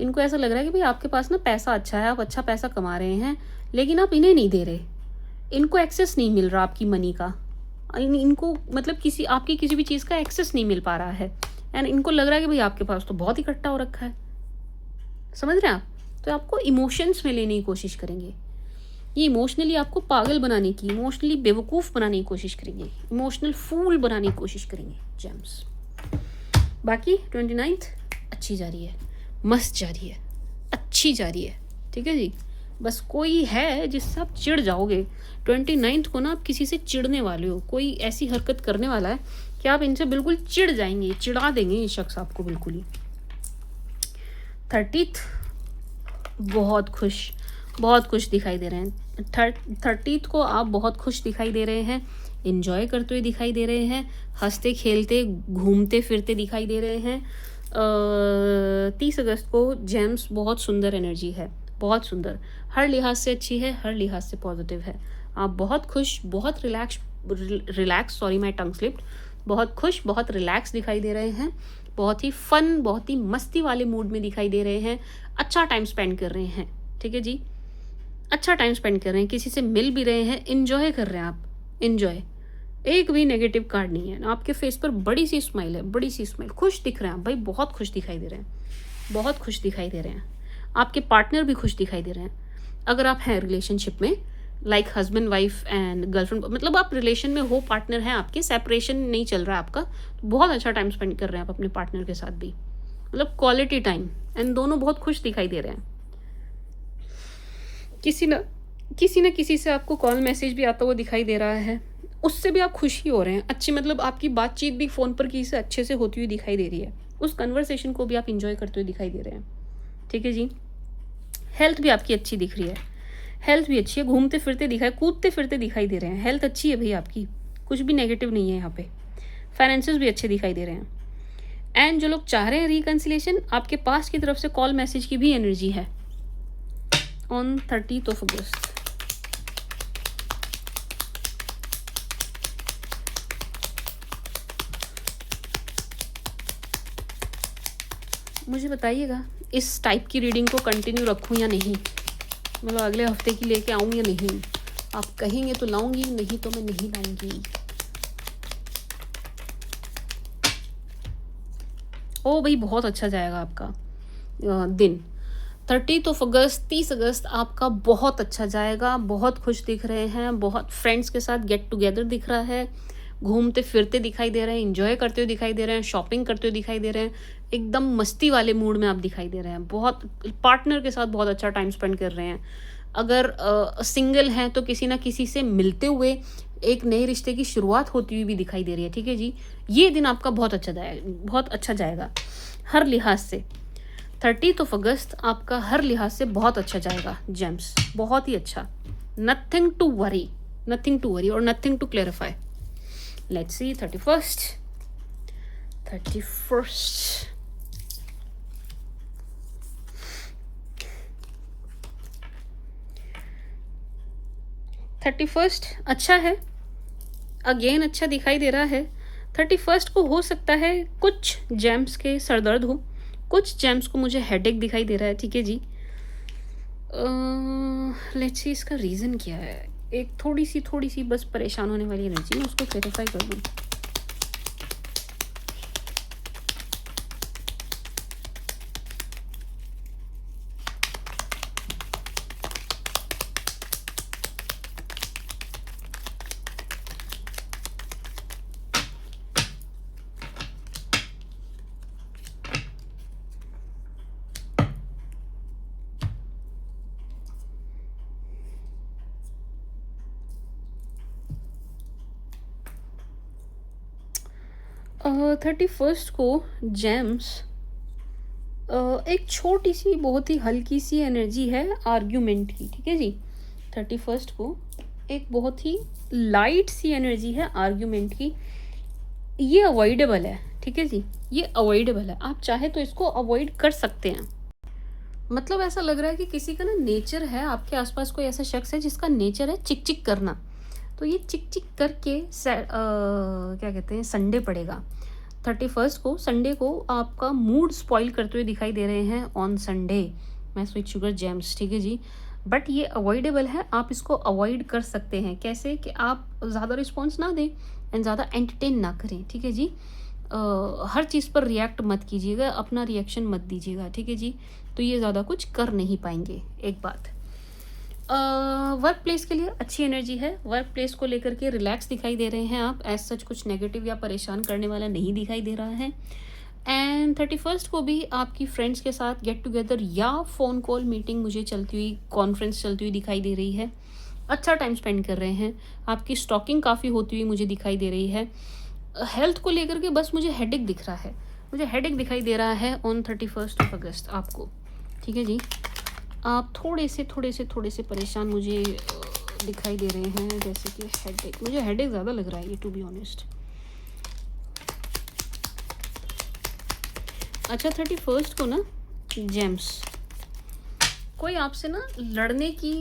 इनको ऐसा लग रहा है कि भाई आपके पास ना पैसा अच्छा है, आप अच्छा पैसा कमा रहे हैं, लेकिन आप इन्हें नहीं दे रहे, इनको एक्सेस नहीं मिल रहा आपकी मनी का, इनको मतलब आपकी किसी भी चीज़ का एक्सेस नहीं मिल पा रहा है, एंड इनको लग रहा है कि भाई आपके पास तो बहुत इकट्ठा हो रखा है, समझ रहे हैं आप? तो आपको इमोशंस में लेने की कोशिश करेंगे, ये इमोशनली आपको पागल बनाने की, इमोशनली बेवकूफ़ बनाने की कोशिश करेंगे, इमोशनल फूल बनाने की कोशिश करेंगे जेम्स। बाकी 29th अच्छी जा रही है, मस्त जा रही है, अच्छी जा रही है, ठीक है जी। बस कोई है जिससे आप चिढ़ जाओगे 29th को ना, आप किसी से चिढ़ने वाले हो, कोई ऐसी हरकत करने वाला है कि आप इनसे बिल्कुल चिढ़ जाएंगे, चिढ़ा देंगे ये शख्स आपको बिल्कुल ही। 30th बहुत खुश दिखाई दे रहे हैं। 30th को आप बहुत खुश दिखाई दे रहे हैं, इंजॉय करते हुए दिखाई दे रहे हैं, हंसते खेलते घूमते फिरते दिखाई दे रहे हैं। 30 अगस्त को जेम्स बहुत सुंदर एनर्जी है, बहुत सुंदर, हर लिहाज से अच्छी है, हर लिहाज से पॉजिटिव है। आप बहुत खुश, बहुत relax, sorry my tongue slipped, बहुत खुश, बहुत रिलैक्स दिखाई दे रहे हैं, बहुत ही फन, बहुत ही मस्ती वाले मूड में दिखाई दे रहे हैं, अच्छा टाइम स्पेंड कर रहे हैं, ठीक है जी, अच्छा टाइम स्पेंड कर रहे हैं, किसी से मिल भी रहे हैं, इन्जॉय कर रहे हैं आप, इन्जॉय। एक भी नेगेटिव कार्ड नहीं है, आपके फेस पर बड़ी सी स्माइल है, बड़ी सी स्माइल, खुश दिख रहे हैं आप भाई, बहुत खुश दिखाई दे रहे हैं, बहुत खुश दिखाई दे रहे हैं। आपके पार्टनर भी खुश दिखाई दे रहे हैं। अगर आप हैं रिलेशनशिप में, like husband wife and girlfriend, मतलब आप रिलेशन में हो, पार्टनर हैं आपके, सेपरेशन नहीं चल रहा है आपका, तो बहुत अच्छा टाइम स्पेंड कर रहे हैं आप अपने पार्टनर के साथ भी, मतलब क्वालिटी टाइम, एंड दोनों बहुत खुश दिखाई दे रहे हैं। किसी न किसी से आपको कॉल मैसेज भी आता हुआ दिखाई दे रहा है, उससे भी आप खुश ही हो रहे हैं, अच्छी, मतलब आपकी बातचीत भी फ़ोन पर किसी से अच्छे से होती हुई दिखाई दे रही है, उस कन्वर्सेशन को भी आप इंजॉय करते हुए दिखाई दे रहे हैं, ठीक है जी। हेल्थ भी आपकी अच्छी दिख रही है, हेल्थ भी अच्छी है, घूमते फिरते दिखाई, कूदते फिरते दिखाई दे रहे हैं, हेल्थ अच्छी है भाई आपकी, कुछ भी नेगेटिव नहीं है यहाँ पे। फाइनेंसेस भी अच्छे दिखाई दे रहे हैं, एंड जो लोग चाह रहे हैं रिकन्सिलेशन, आपके पास की तरफ से कॉल मैसेज की भी एनर्जी है ऑन 30th of August। मुझे बताइएगा इस टाइप की रीडिंग को कंटिन्यू रखूं या नहीं, मतलब अगले हफ्ते की लेके आऊं या नहीं। आप कहेंगे तो लाऊंगी, नहीं तो मैं नहीं लाऊंगी। ओ भाई बहुत अच्छा जाएगा आपका दिन, 30th of August, 30 अगस्त आपका बहुत अच्छा जाएगा, बहुत खुश दिख रहे हैं, बहुत फ्रेंड्स के साथ गेट टुगेदर दिख रहा है, घूमते फिरते दिखाई दे रहे हैं, इंजॉय करते हुए दिखाई दे रहे हैं, शॉपिंग करते हुए दिखाई दे रहे हैं, एकदम मस्ती वाले मूड में आप दिखाई दे रहे हैं, बहुत पार्टनर के साथ बहुत अच्छा टाइम स्पेंड कर रहे हैं। अगर सिंगल हैं तो किसी ना किसी से मिलते हुए एक नए रिश्ते की शुरुआत होती हुई भी दिखाई दे रही है, ठीक है जी। ये दिन आपका बहुत अच्छा जाएगा हर लिहाज से। 30th of August आपका हर लिहाज से बहुत अच्छा जाएगा जेम्स, बहुत ही अच्छा, नथिंग टू वरी और nothing to clarify. Let's see 31st 31st अच्छा है, अगेन अच्छा दिखाई दे रहा है। 31st को हो सकता है कुछ जेम्स के सरदर्द हो, कुछ जेम्स को मुझे हेडेक दिखाई दे रहा है, ठीक है जी। लेट्स सी इसका रीज़न क्या है, एक थोड़ी सी बस परेशान होने वाली एनर्जी, मैं उसको क्लैरिफाई कर दूँ। थर्टी फर्स्ट को जेम्स एक छोटी सी बहुत ही हल्की सी एनर्जी है आर्ग्यूमेंट की, ठीक है जी। 31st को एक बहुत ही लाइट सी एनर्जी है आर्ग्यूमेंट की, ये अवॉइडेबल है, ठीक है जी, ये अवॉइडेबल है, आप चाहे तो इसको अवॉइड कर सकते हैं। मतलब ऐसा लग रहा है कि किसी का ना नेचर है, आपके आसपास कोई ऐसा शख्स है जिसका नेचर है चिक चिक करना, तो ये चिक चिक करके क्या कहते हैं, संडे पड़ेगा 31st को, संडे को आपका मूड स्पॉइल करते हुए दिखाई दे रहे हैं ऑन संडे मैं स्वीट शुगर जेम्स, ठीक है जी। बट ये अवॉइडेबल है, आप इसको अवॉइड कर सकते हैं। कैसे कि आप ज़्यादा रिस्पॉन्स ना दें एंड ज़्यादा एंटरटेन ना करें, ठीक है जी। हर चीज़ पर रिएक्ट मत कीजिएगा, अपना रिएक्शन मत दीजिएगा, ठीक है जी। तो ये ज़्यादा कुछ कर नहीं पाएंगे। एक बात, वर्क प्लेस के लिए अच्छी एनर्जी है। वर्क प्लेस को लेकर के रिलैक्स दिखाई दे रहे हैं आप, एज सच कुछ नेगेटिव या परेशान करने वाला नहीं दिखाई दे रहा है। एंड 31st को भी आपकी फ्रेंड्स के साथ गेट टुगेदर या फ़ोन कॉल मीटिंग मुझे चलती हुई, कॉन्फ्रेंस चलती हुई दिखाई दे रही है। अच्छा टाइम स्पेंड कर रहे हैं। आपकी स्टॉकिंग काफ़ी होती हुई मुझे दिखाई दे रही है। हेल्थ को लेकर के बस मुझे हेडेक दिख रहा है, मुझे हेडेक दिखाई दे रहा है ऑन 31st ऑफ अगस्त आपको, ठीक है जी। आप थोड़े से परेशान मुझे दिखाई दे रहे हैं, जैसे कि हेडेक, मुझे हेडेक ज़्यादा लग रहा है ये, टू बी ऑनेस्ट। अच्छा 31st को ना जेम्स, कोई आपसे ना लड़ने की,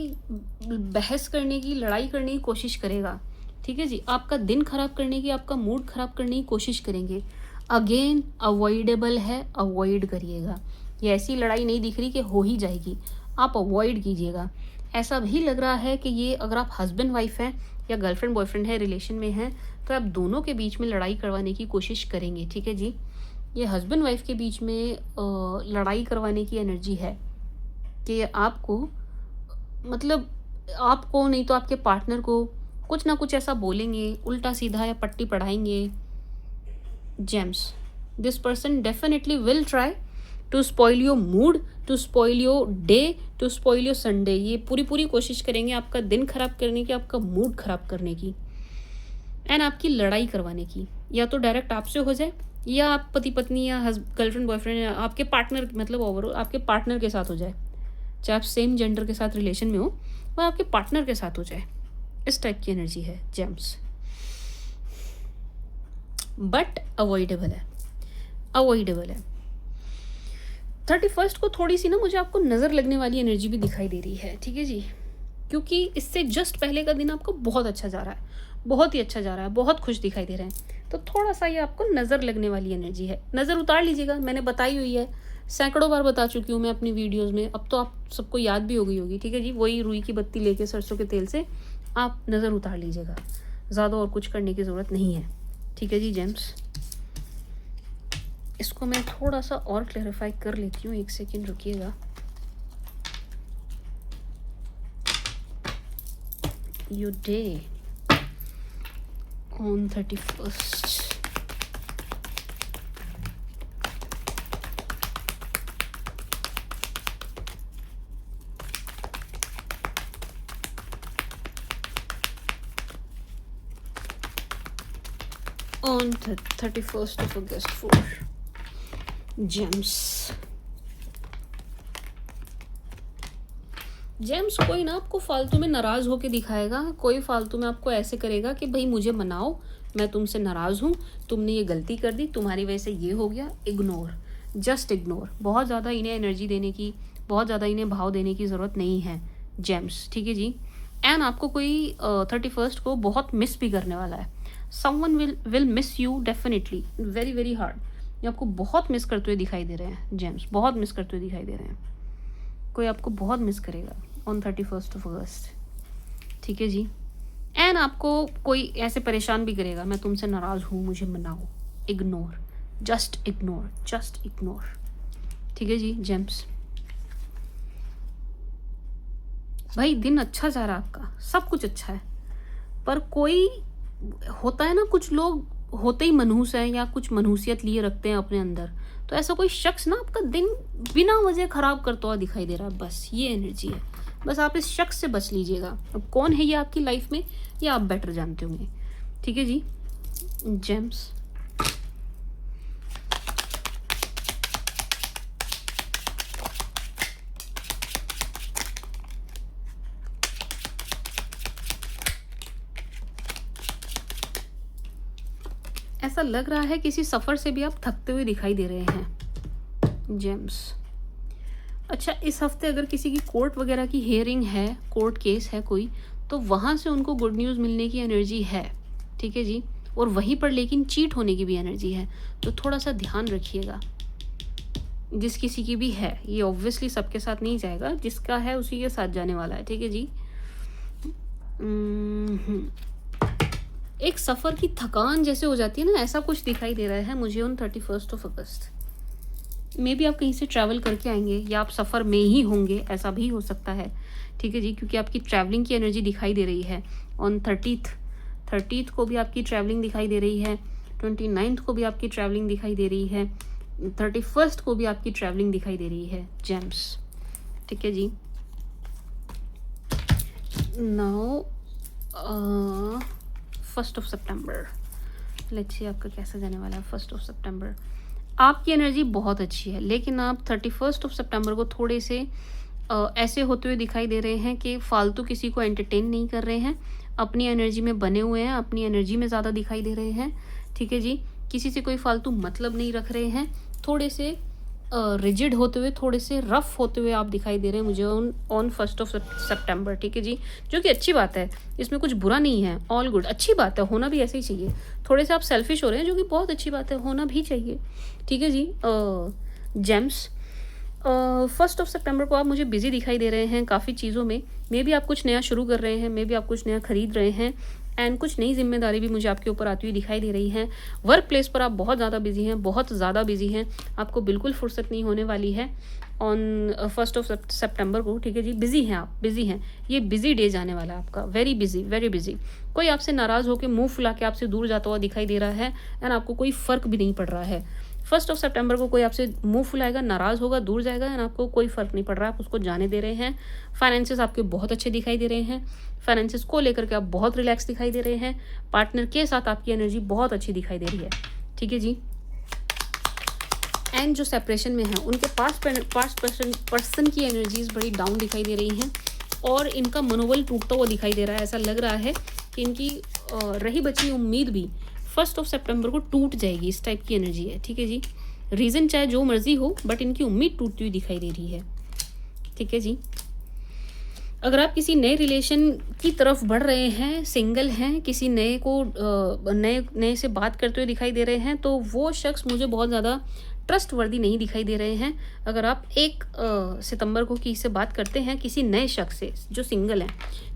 बहस करने की, लड़ाई करने की कोशिश करेगा, ठीक है जी। आपका दिन खराब करने की, आपका मूड खराब करने की कोशिश करेंगे। अगेन अवॉइडेबल है, अवॉइड करिएगा। ये ऐसी लड़ाई नहीं दिख रही कि हो ही जाएगी, आप अवॉइड कीजिएगा। ऐसा भी लग रहा है कि ये, अगर आप हस्बैंड वाइफ हैं या गर्लफ्रेंड बॉयफ्रेंड है, रिलेशन में हैं, तो आप दोनों के बीच में लड़ाई करवाने की कोशिश करेंगे, ठीक है जी। ये हस्बैंड वाइफ के बीच में लड़ाई करवाने की एनर्जी है कि आपको, मतलब आपको नहीं तो आपके पार्टनर को कुछ ना कुछ ऐसा बोलेंगे, उल्टा सीधा या पट्टी पढ़ाएंगे। Gems, this person definitely will try to spoil your mood, to spoil your day, to spoil your Sunday. ये पूरी कोशिश करेंगे आपका दिन खराब करने की, आपका मूड खराब करने की, एंड आपकी लड़ाई करवाने की। या तो डायरेक्ट आपसे हो जाए, या आप पति पत्नी या गर्लफ्रेंड बॉयफ्रेंड या आपके पार्टनर, मतलब ओवरऑल आपके पार्टनर के साथ हो जाए। चाहे आप सेम जेंडर के साथ रिलेशन में हो, वह आपके पार्टनर के साथ हो जाए। इस टाइप की एनर्जी है जेम्स, बट अवॉइडेबल है, अवॉइडेबल है। 31st को थोड़ी सी ना मुझे आपको नज़र लगने वाली एनर्जी भी दिखाई दे रही है, ठीक है जी। क्योंकि इससे जस्ट पहले का दिन आपको बहुत अच्छा जा रहा है, बहुत ही अच्छा जा रहा है, बहुत खुश दिखाई दे रहे हैं। तो थोड़ा सा ये आपको नज़र लगने वाली एनर्जी है। नज़र उतार लीजिएगा, मैंने बताई हुई है, सैकड़ों बार बता चुकी हूँ मैं अपनी वीडियोस में, अब तो आप सबको याद भी हो गई होगी, ठीक है जी। वही रुई की बत्ती लेके सरसों के तेल से आप नज़र उतार लीजिएगा, ज़्यादा और कुछ करने की ज़रूरत नहीं है, ठीक है जी जेम्स। इसको मैं थोड़ा सा और क्लैरिफाई कर लेती हूँ, एक सेकेंड रुकिएगा। Your day on 31st, on the 31st of August for James. James, कोई ना आपको फालतू में नाराज़ होके दिखाएगा, कोई फालतू में आपको ऐसे करेगा कि भाई मुझे मनाओ, मैं तुमसे नाराज़ हूँ, तुमने ये गलती कर दी, तुम्हारी वजह से ये हो गया। Ignore, just ignore. बहुत ज़्यादा इन्हें एनर्जी देने की, बहुत ज़्यादा इन्हें भाव देने की ज़रूरत नहीं है जेम्स, ठीक है जी। एंड आपको कोई 31st को बहुत मिस भी करने वाला है। Someone will miss you definitely, very very hard. ये आपको बहुत मिस करते हुए दिखाई दे रहे हैं जेम्स, बहुत मिस करते हुए दिखाई दे रहे हैं। कोई आपको बहुत मिस करेगा ऑन 31st ऑफ अगस्त, ठीक है जी। एंड आपको कोई ऐसे परेशान भी करेगा, मैं तुमसे नाराज़ हूँ, मुझे मनाओ। Ignore, just ignore, just ignore, ठीक है जी जेम्स। भाई दिन अच्छा जा रहा है आपका, सब कुछ अच्छा है, पर कोई होता है ना, कुछ लोग होते ही मनहूस हैं या कुछ मनहूसियत लिए रखते हैं अपने अंदर, तो ऐसा कोई शख्स ना आपका दिन बिना वजह खराब करता हुआ दिखाई दे रहा है। बस ये एनर्जी है, बस आप इस शख्स से बच लीजिएगा। अब कौन है ये आपकी लाइफ में, ये आप बेटर जानते होंगे, ठीक है जी जेम्स। ऐसा लग रहा है किसी सफ़र से भी आप थकते हुए दिखाई दे रहे हैं जेम्स। अच्छा, इस हफ्ते अगर किसी की कोर्ट वगैरह की हियरिंग है, कोर्ट केस है कोई, तो वहाँ से उनको गुड न्यूज़ मिलने की एनर्जी है, ठीक है जी। और वहीं पर लेकिन चीट होने की भी एनर्जी है, तो थोड़ा सा ध्यान रखिएगा। जिस किसी की भी है, ये ऑब्वियसली सबके साथ नहीं जाएगा, जिसका है उसी के साथ जाने वाला है, ठीक है जी। एक सफ़र की थकान जैसे हो जाती है ना, ऐसा कुछ दिखाई दे रहा है मुझे ऑन 31 अगस्त। मे बी आप कहीं से ट्रैवल करके आएंगे या आप सफ़र में ही होंगे, ऐसा भी हो सकता है, ठीक है जी, क्योंकि आपकी ट्रैवलिंग की एनर्जी दिखाई दे रही है। ऑन 30th को भी आपकी ट्रैवलिंग दिखाई दे रही है, 29th को भी आपकी ट्रैवलिंग दिखाई दे रही है, 31st को भी आपकी ट्रैवलिंग दिखाई दे रही है जेम्स, ठीक है जी। नाउ 1 सितंबर, लेट्स सी आपका कैसा जाने वाला है 1 सितंबर। आपकी एनर्जी बहुत अच्छी है, लेकिन आप 31 सितंबर को थोड़े से ऐसे होते हुए दिखाई दे रहे हैं कि फालतू किसी को एंटरटेन नहीं कर रहे हैं, अपनी एनर्जी में बने हुए हैं, अपनी एनर्जी में ज़्यादा दिखाई दे रहे हैं, ठीक है जी। किसी से कोई फालतू मतलब नहीं रख रहे हैं, थोड़े से रिजिड होते हुए, थोड़े से रफ होते हुए आप दिखाई दे रहे हैं मुझे ऑन 1 सितंबर, ठीक है जी, जो कि अच्छी बात है, इसमें कुछ बुरा नहीं है, ऑल गुड, अच्छी बात है, होना भी ऐसे ही चाहिए। थोड़े से आप सेल्फिश हो रहे हैं, जो कि बहुत अच्छी बात है, होना भी चाहिए, ठीक है जी। जेम्स 1 सितंबर को आप मुझे बिजी दिखाई दे रहे हैं काफ़ी चीज़ों में, मे बी आप कुछ नया शुरू कर रहे हैं, मे बी आप कुछ नया खरीद रहे हैं, एंड कुछ नई जिम्मेदारी भी मुझे आपके ऊपर आती हुई दिखाई दे रही है। वर्क प्लेस पर आप बहुत ज़्यादा बिजी हैं, बहुत ज़्यादा बिजी हैं, आपको बिल्कुल फुर्सत नहीं होने वाली है ऑन 1 सितंबर को, ठीक है जी। बिजी हैं आप, बिजी हैं, ये बिजी डे जाने वाला है आपका, वेरी बिजी, वेरी बिजी। कोई आपसे नाराज़ होकर मुंह फुला के आपसे दूर जाता हुआ दिखाई दे रहा है, एंड आपको कोई फ़र्क भी नहीं पड़ रहा है। 1 सितंबर को कोई आपसे मुंह फुलाएगा, नाराज़ होगा, दूर जाएगा, एंड आपको कोई फ़र्क नहीं पड़ रहा है, आप उसको जाने दे रहे हैं। फाइनेंसेस आपके बहुत अच्छे दिखाई दे रहे हैं, फाइनेंसेस को लेकर के आप बहुत रिलैक्स दिखाई दे रहे हैं, पार्टनर के साथ आपकी एनर्जी बहुत अच्छी दिखाई दे रही है, ठीक है जी। एंड जो सेपरेशन में है, उनके पास्ट पर्सन की एनर्जीज बड़ी डाउन दिखाई दे रही हैं, और इनका मनोबल टूटता हुआ दिखाई दे रहा है। ऐसा लग रहा है कि इनकी रही बची उम्मीद भी 1 सितंबर को टूट जाएगी, इस टाइप की एनर्जी है, ठीक है जी। रीज़न चाहे जो मर्जी हो, बट इनकी उम्मीद टूटती हुई दिखाई दे रही है, ठीक है जी। अगर आप किसी नए रिलेशन की तरफ बढ़ रहे हैं, सिंगल हैं, किसी नए को नए से बात करते हुए दिखाई दे रहे हैं, तो वो शख्स मुझे बहुत ज़्यादा ट्रस्ट वर्दी नहीं दिखाई दे रहे हैं। अगर आप 1 सितंबर को किसी से बात करते हैं, किसी नए शख्स से जो सिंगल हैं,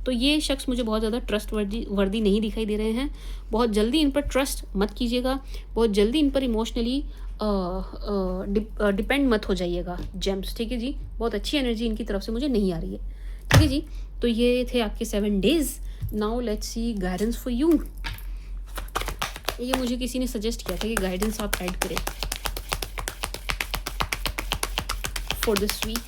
तो ये शख्स मुझे बहुत ज़्यादा ट्रस्ट वर्दी नहीं दिखाई दे रहे हैं। बहुत जल्दी इन पर ट्रस्ट मत कीजिएगा, बहुत जल्दी इन पर इमोशनली डिपेंड मत हो जाइएगा जेम्स, ठीक है जी। बहुत अच्छी एनर्जी इनकी तरफ से मुझे नहीं आ रही है, ठीक है जी। तो ये थे आपके 7 days. Now let's see guidance for you. ये मुझे किसी ने सजेस्ट किया था कि गाइडेंस आप ऐड करें for this week.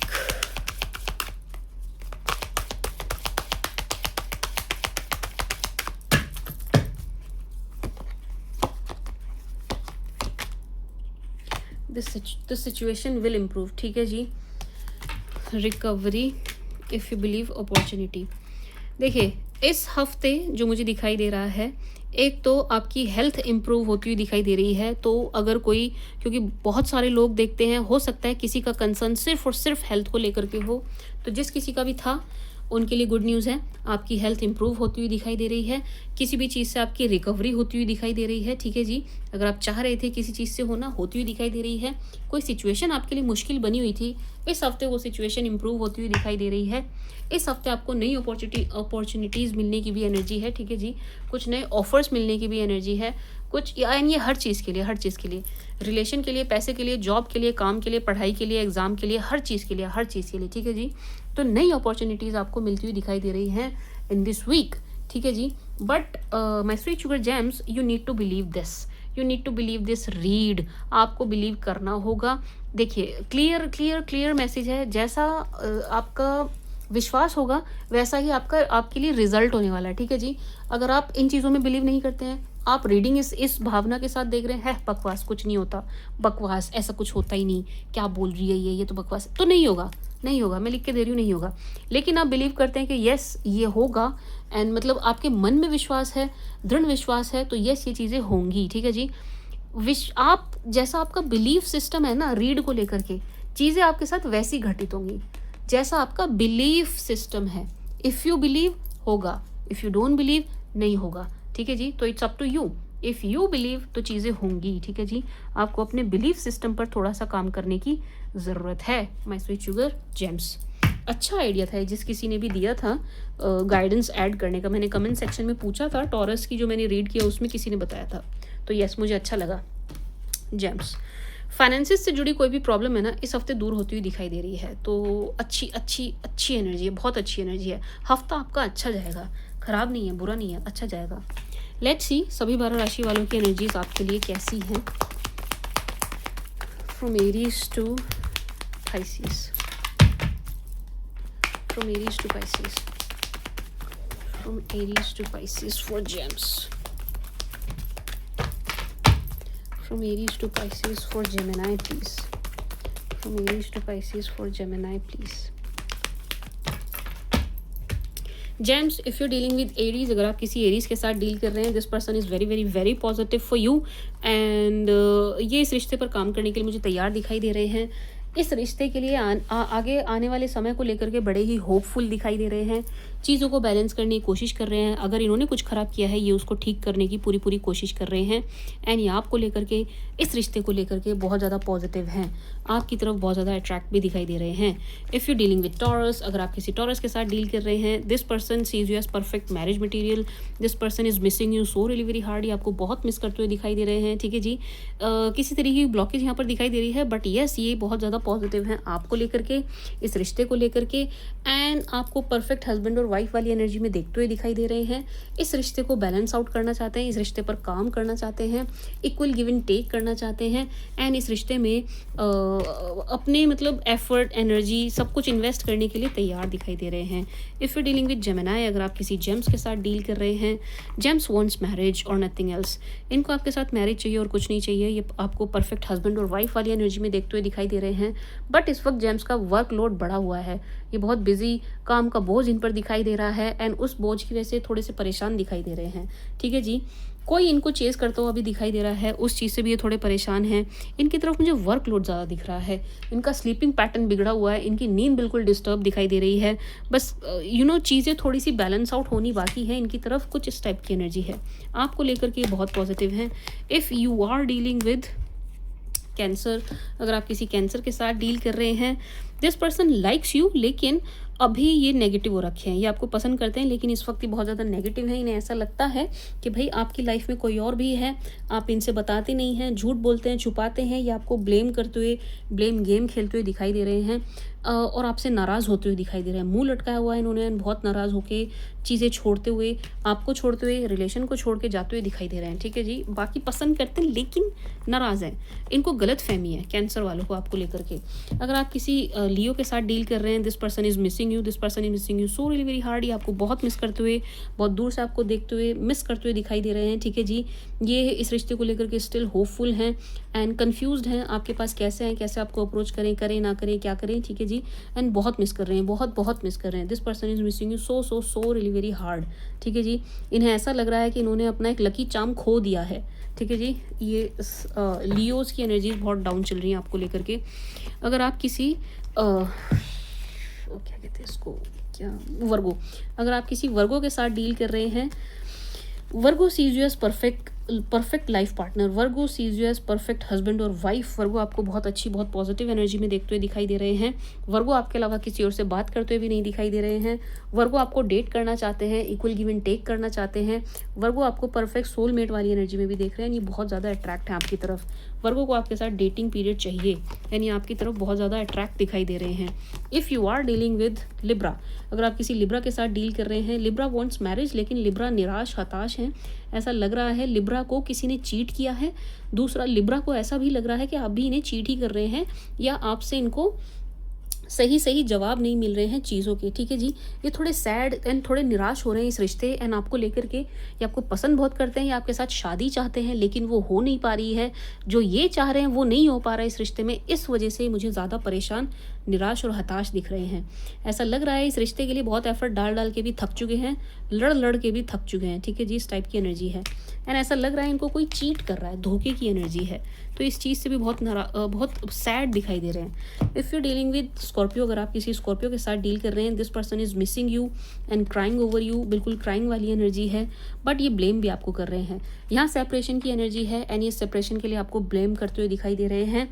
This situation will improve, ठीक है जी। Recovery if you believe opportunity. देखिए, इस हफ्ते जो मुझे दिखाई दे रहा है, एक तो आपकी हेल्थ इम्प्रूव होती हुई दिखाई दे रही है। तो अगर कोई, क्योंकि बहुत सारे लोग देखते हैं, हो सकता है किसी का कंसर्न सिर्फ और सिर्फ हेल्थ को लेकर के हो, तो जिस किसी का भी था उनके लिए गुड न्यूज़ है, आपकी हेल्थ इंप्रूव होती हुई दिखाई दे रही है, किसी भी चीज़ से आपकी रिकवरी होती हुई दिखाई दे रही है, ठीक है जी। अगर आप चाह रहे थे किसी चीज़ से होना, होती हुई दिखाई दे रही है। कोई सिचुएशन आपके लिए मुश्किल बनी हुई थी, इस हफ्ते वो सिचुएशन इंप्रूव होती हुई दिखाई दे रही है। इस हफ्ते आपको नई अपॉर्चुनिटीज़ मिलने की भी एनर्जी है, ठीक है जी। कुछ नए ऑफर्स मिलने की भी एनर्जी है, कुछ यानी ये हर चीज़ के लिए, रिलेशन के लिए, पैसे के लिए, जॉब के लिए, काम के लिए, पढ़ाई के लिए, एग्ज़ाम के लिए, हर चीज़ के लिए, ठीक है जी। तो नई अपॉर्चुनिटीज़ आपको मिलती हुई दिखाई दे रही हैं इन दिस वीक, ठीक है जी। But my sweet sugar James, you need to believe this, read, आपको बिलीव करना होगा। देखिए, क्लियर मैसेज है, जैसा आपका विश्वास होगा वैसा ही आपके लिए रिजल्ट होने वाला है, ठीक है जी। अगर आप इन चीज़ों में बिलीव नहीं करते हैं, आप रीडिंग इस भावना के साथ देख रहे हैं, बकवास, कुछ नहीं होता, बकवास, ऐसा कुछ होता ही नहीं, क्या बोल रही है ये तो बकवास, तो नहीं होगा, मैं लिख के दे रही हूँ, नहीं होगा। लेकिन आप बिलीव करते हैं कि यस ये होगा, एंड मतलब आपके मन में विश्वास है, दृढ़ विश्वास है, तो यस ये चीज़ें होंगी, ठीक है जी। आप जैसा आपका बिलीफ सिस्टम है ना रीड को लेकर के, चीज़ें आपके साथ वैसी घटित होंगी जैसा आपका बिलीफ सिस्टम है। इफ़ यू बिलीव होगा, इफ़ यू डोंट बिलीव नहीं होगा, ठीक है जी। तो it's up to you, if you believe तो चीज़ें होंगी, ठीक है जी। आपको अपने बिलीफ सिस्टम पर थोड़ा सा काम करने की ज़रूरत है, माय स्वीट शुगर जेम्स। अच्छा आइडिया था ये जिस किसी ने भी दिया था गाइडेंस ऐड करने का। मैंने कमेंट सेक्शन में पूछा था, टॉरस की जो मैंने रीड किया उसमें किसी ने बताया था। तो यस, मुझे अच्छा लगा। जेम्स, फाइनेंसिस से जुड़ी कोई भी प्रॉब्लम है ना, इस हफ्ते दूर होती हुई दिखाई दे रही है। तो अच्छी अच्छी अच्छी एनर्जी है, बहुत अच्छी एनर्जी है। हफ्ता आपका अच्छा जाएगा, खराब नहीं है, बुरा नहीं है, अच्छा जाएगा। लेट्स सी सभी 12 राशि वालों की एनर्जीज आपके लिए कैसी हैं। From Aries to Pisces. From Aries to Pisces. From Aries to Pisces for gems. From Aries to Pisces for Gemini, please. From Aries to Pisces for Gemini, please. James, if you dealing with Aries, अगर आप किसी Aries के साथ deal कर रहे हैं, this person is very very very positive for you and ये इस रिश्ते पर काम करने के लिए मुझे तैयार दिखाई दे रहे हैं। इस रिश्ते के लिए आगे आने वाले समय को लेकर के बड़े ही होपफुल दिखाई दे रहे हैं। चीज़ों को बैलेंस करने की कोशिश कर रहे हैं। अगर इन्होंने कुछ ख़राब किया है, ये उसको ठीक करने की पूरी पूरी कोशिश कर रहे हैं। एंड ये आपको लेकर के, इस रिश्ते को लेकर के बहुत ज़्यादा पॉजिटिव हैं, आपकी तरफ बहुत ज़्यादा अट्रैक्ट भी दिखाई दे रहे हैं। If you dealing with taurus, अगर आप किसी टॉरस के साथ डील कर रहे हैं, this person sees you as perfect marriage material. This person is missing you so really very hard. ये आपको बहुत मिस करते हुए दिखाई दे रहे हैं, ठीक है जी। किसी तरीके की ब्लॉकेज यहाँ पर दिखाई दे रही है, बट येस, ये बहुत ज़्यादा पॉजिटिव हैं आपको लेकर के, इस रिश्ते को लेकर के। एंड आपको परफेक्ट हस्बैंड और वाइफ वाली एनर्जी में देखते हुए दिखाई दे रहे हैं। इस रिश्ते को बैलेंस आउट करना चाहते हैं, इस रिश्ते पर काम करना चाहते हैं, इक्वल गिव एंड टेक करना चाहते हैं। एंड इस रिश्ते में अपने मतलब एफर्ट, एनर्जी, सब कुछ इन्वेस्ट करने के लिए तैयार दिखाई दे रहे हैं। If you dealing with Gemini, अगर आप किसी जेम्स के साथ डील कर रहे हैं, जेम्स वांट्स मैरिज और नथिंग एल्स। इनको आपके साथ मैरिज चाहिए और कुछ नहीं चाहिए। ये आपको परफेक्ट हस्बैंड और वाइफ वाली एनर्जी में देखते हुए दिखाई दे रहे हैं। बट इस वक्त जेम्स का वर्कलोड बढ़ा हुआ है, ये बहुत बिजी, काम का बोझ इन पर दिखाई दे रहा है। एंड उस बोझ की वजह से थोड़े से परेशान दिखाई दे रहे हैं, ठीक है जी। कोई इनको चेस करता हुआ भी दिखाई दे रहा है, उस चीज़ से भी ये थोड़े परेशान हैं। इनकी तरफ मुझे वर्कलोड ज़्यादा दिख रहा है, इनका स्लीपिंग पैटर्न बिगड़ा हुआ है, इनकी नींद बिल्कुल डिस्टर्ब दिखाई दे रही है। बस चीज़ें थोड़ी सी बैलेंस आउट होनी बाकी है। इनकी तरफ कुछ इस टाइप की एनर्जी है, आपको लेकर के बहुत पॉजिटिव हैं। If you are dealing with Cancer, अगर आप किसी कैंसर के साथ डील कर रहे हैं, दिस पर्सन लाइक्स यू, लेकिन अभी ये नेगेटिव हो रखे हैं। ये आपको पसंद करते हैं लेकिन इस वक्त ये बहुत ज़्यादा नेगेटिव है। इन्हें ऐसा लगता है कि भाई आपकी लाइफ में कोई और भी है, आप इनसे बताते नहीं हैं, झूठ बोलते हैं, छुपाते हैं, या आपको ब्लेम करते हुए, ब्लेम गेम खेलते हुए दिखाई दे रहे हैं और आपसे नाराज़ होते हुए दिखाई दे रहे हैं। मुंह लटकाया हुआ है इन्होंने, बहुत नाराज़ होके चीज़ें छोड़ते हुए, आपको छोड़ते हुए, रिलेशन को छोड़ के जाते हुए दिखाई दे रहे हैं, ठीक है जी। बाकी पसंद करते हैं लेकिन नाराज़ हैं। इनको गलत फहमी है कैंसर वालों को आपको लेकर के। अगर आप किसी लियो के साथ डील कर रहे हैं, this person is missing you, this person is missing you so really very hard. ये आपको बहुत मिस करते हुए, बहुत दूर से आपको देखते हुए, मिस करते हुए दिखाई दे रहे हैं, ठीक है जी। ये इस रिश्ते को लेकर के स्टिल होपफुल हैं एंड कन्फ्यूज्ड हैं आपके पास कैसे हैं, कैसे आपको अप्रोच करें, करें ना करें, क्या करें, ठीक है जी। एंड बहुत मिस कर रहे हैं, बहुत बहुत मिस कर रहे हैं। This person is missing you so so so really very hard, ठीक है जी। इन्हें ऐसा लग रहा है कि इन्होंने अपना एक लकी चार्म खो दिया है, ठीक है जी। ये लियोज की एनर्जीज बहुत डाउन चल रही हैं आपको लेकर के। अगर आप किसी क्या कहते हैं इसको, क्या, वर्गो, अगर आप किसी वर्गो के साथ डील कर रहे हैं, Virgo sees you as perfect life partner, Virgo sees you as perfect husband और वाइफ। वर्गो आपको बहुत अच्छी, बहुत पॉजिटिव एनर्जी में देखते हुए दिखाई दे रहे हैं। वर्गो आपके अलावा किसी और से बात करते हुए भी नहीं दिखाई दे रहे हैं। वर्गो आपको डेट करना चाहते हैं, इक्वल गिव एंड टेक करना चाहते हैं। वर्गो आपको परफेक्ट सोलमेट वाली एनर्जी में भी देख रहे हैं। ये बहुत ज़्यादा अट्रैक्ट है आपकी तरफ। वर्गो को आपके साथ डेटिंग पीरियड चाहिए, यानी आपकी तरफ बहुत ज़्यादा अट्रैक्ट दिखाई दे रहे हैं। If you are dealing with Libra, अगर आप किसी लिब्रा के साथ डील कर रहे हैं, लिब्रा वांट्स मैरिज, लेकिन लिब्रा निराश, हताश हैं। ऐसा लग रहा है लिब्रा को किसी ने चीट किया है। दूसरा, लिब्रा को ऐसा भी लग रहा है कि आप भी इन्हें चीट ही कर रहे हैं, या आपसे इनको सही जवाब नहीं मिल रहे हैं चीज़ों के, ठीक है जी। ये थोड़े सैड एंड थोड़े निराश हो रहे हैं इस रिश्ते एंड आपको लेकर के। ये आपको पसंद बहुत करते हैं, या आपके साथ शादी चाहते हैं लेकिन वो हो नहीं पा रही है। जो ये चाह रहे हैं वो नहीं हो पा रहा है इस रिश्ते में। इस वजह से मुझे ज़्यादा परेशान, निराश और हताश दिख रहे हैं। ऐसा लग रहा है इस रिश्ते के लिए बहुत एफर्ट डाल के भी थक चुके हैं, लड़ के भी थक चुके हैं, ठीक है जी। इस टाइप की एनर्जी है एंड ऐसा लग रहा है इनको कोई चीट कर रहा है, धोखे की एनर्जी है। तो इस चीज़ से भी बहुत सैड दिखाई दे रहे हैं। If you dealing with Scorpio, अगर आप किसी स्कॉर्पियो के साथ डील कर रहे हैं, this person is missing you and crying over you, बिल्कुल क्राइंग वाली एनर्जी है। बट ये ब्लेम भी आपको कर रहे हैं। यहाँ सेपरेशन की एनर्जी है एंड ये सेपरेशन के लिए आपको ब्लेम करते हुए दिखाई दे रहे हैं।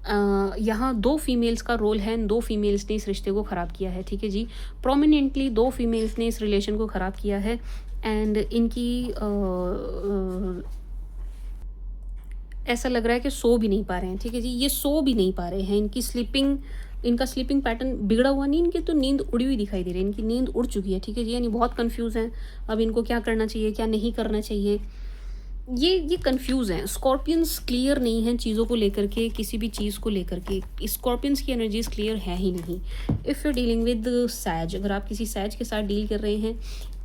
यहाँ 2 फीमेल्स का रोल है, 2 फीमेल्स ने इस रिश्ते को ख़राब किया है, ठीक है जी। प्रोमिनेंटली 2 फीमेल्स ने इस रिलेशन को ख़राब किया है एंड इनकी ऐसा लग रहा है कि सो भी नहीं पा रहे हैं, ठीक है जी। ये सो भी नहीं पा रहे हैं, इनका स्लीपिंग पैटर्न बिगड़ा हुआ नहीं, इनकी तो नींद उड़ी हुई दिखाई दे रही है, इनकी नींद उड़ चुकी है, ठीक है जी। यानी बहुत कन्फ्यूज़ हैं, अब इनको क्या करना चाहिए, क्या नहीं करना चाहिए। ये कन्फ्यूज़ हैं। स्कॉर्पियंस क्लियर नहीं हैं चीज़ों को लेकर के, किसी भी चीज़ को लेकर के। स्कॉर्पियंस की एनर्जीज़ क्लियर है ही नहीं। इफ़ यू डीलिंग विद सैज, अगर आप किसी सैज के साथ डील कर रहे हैं,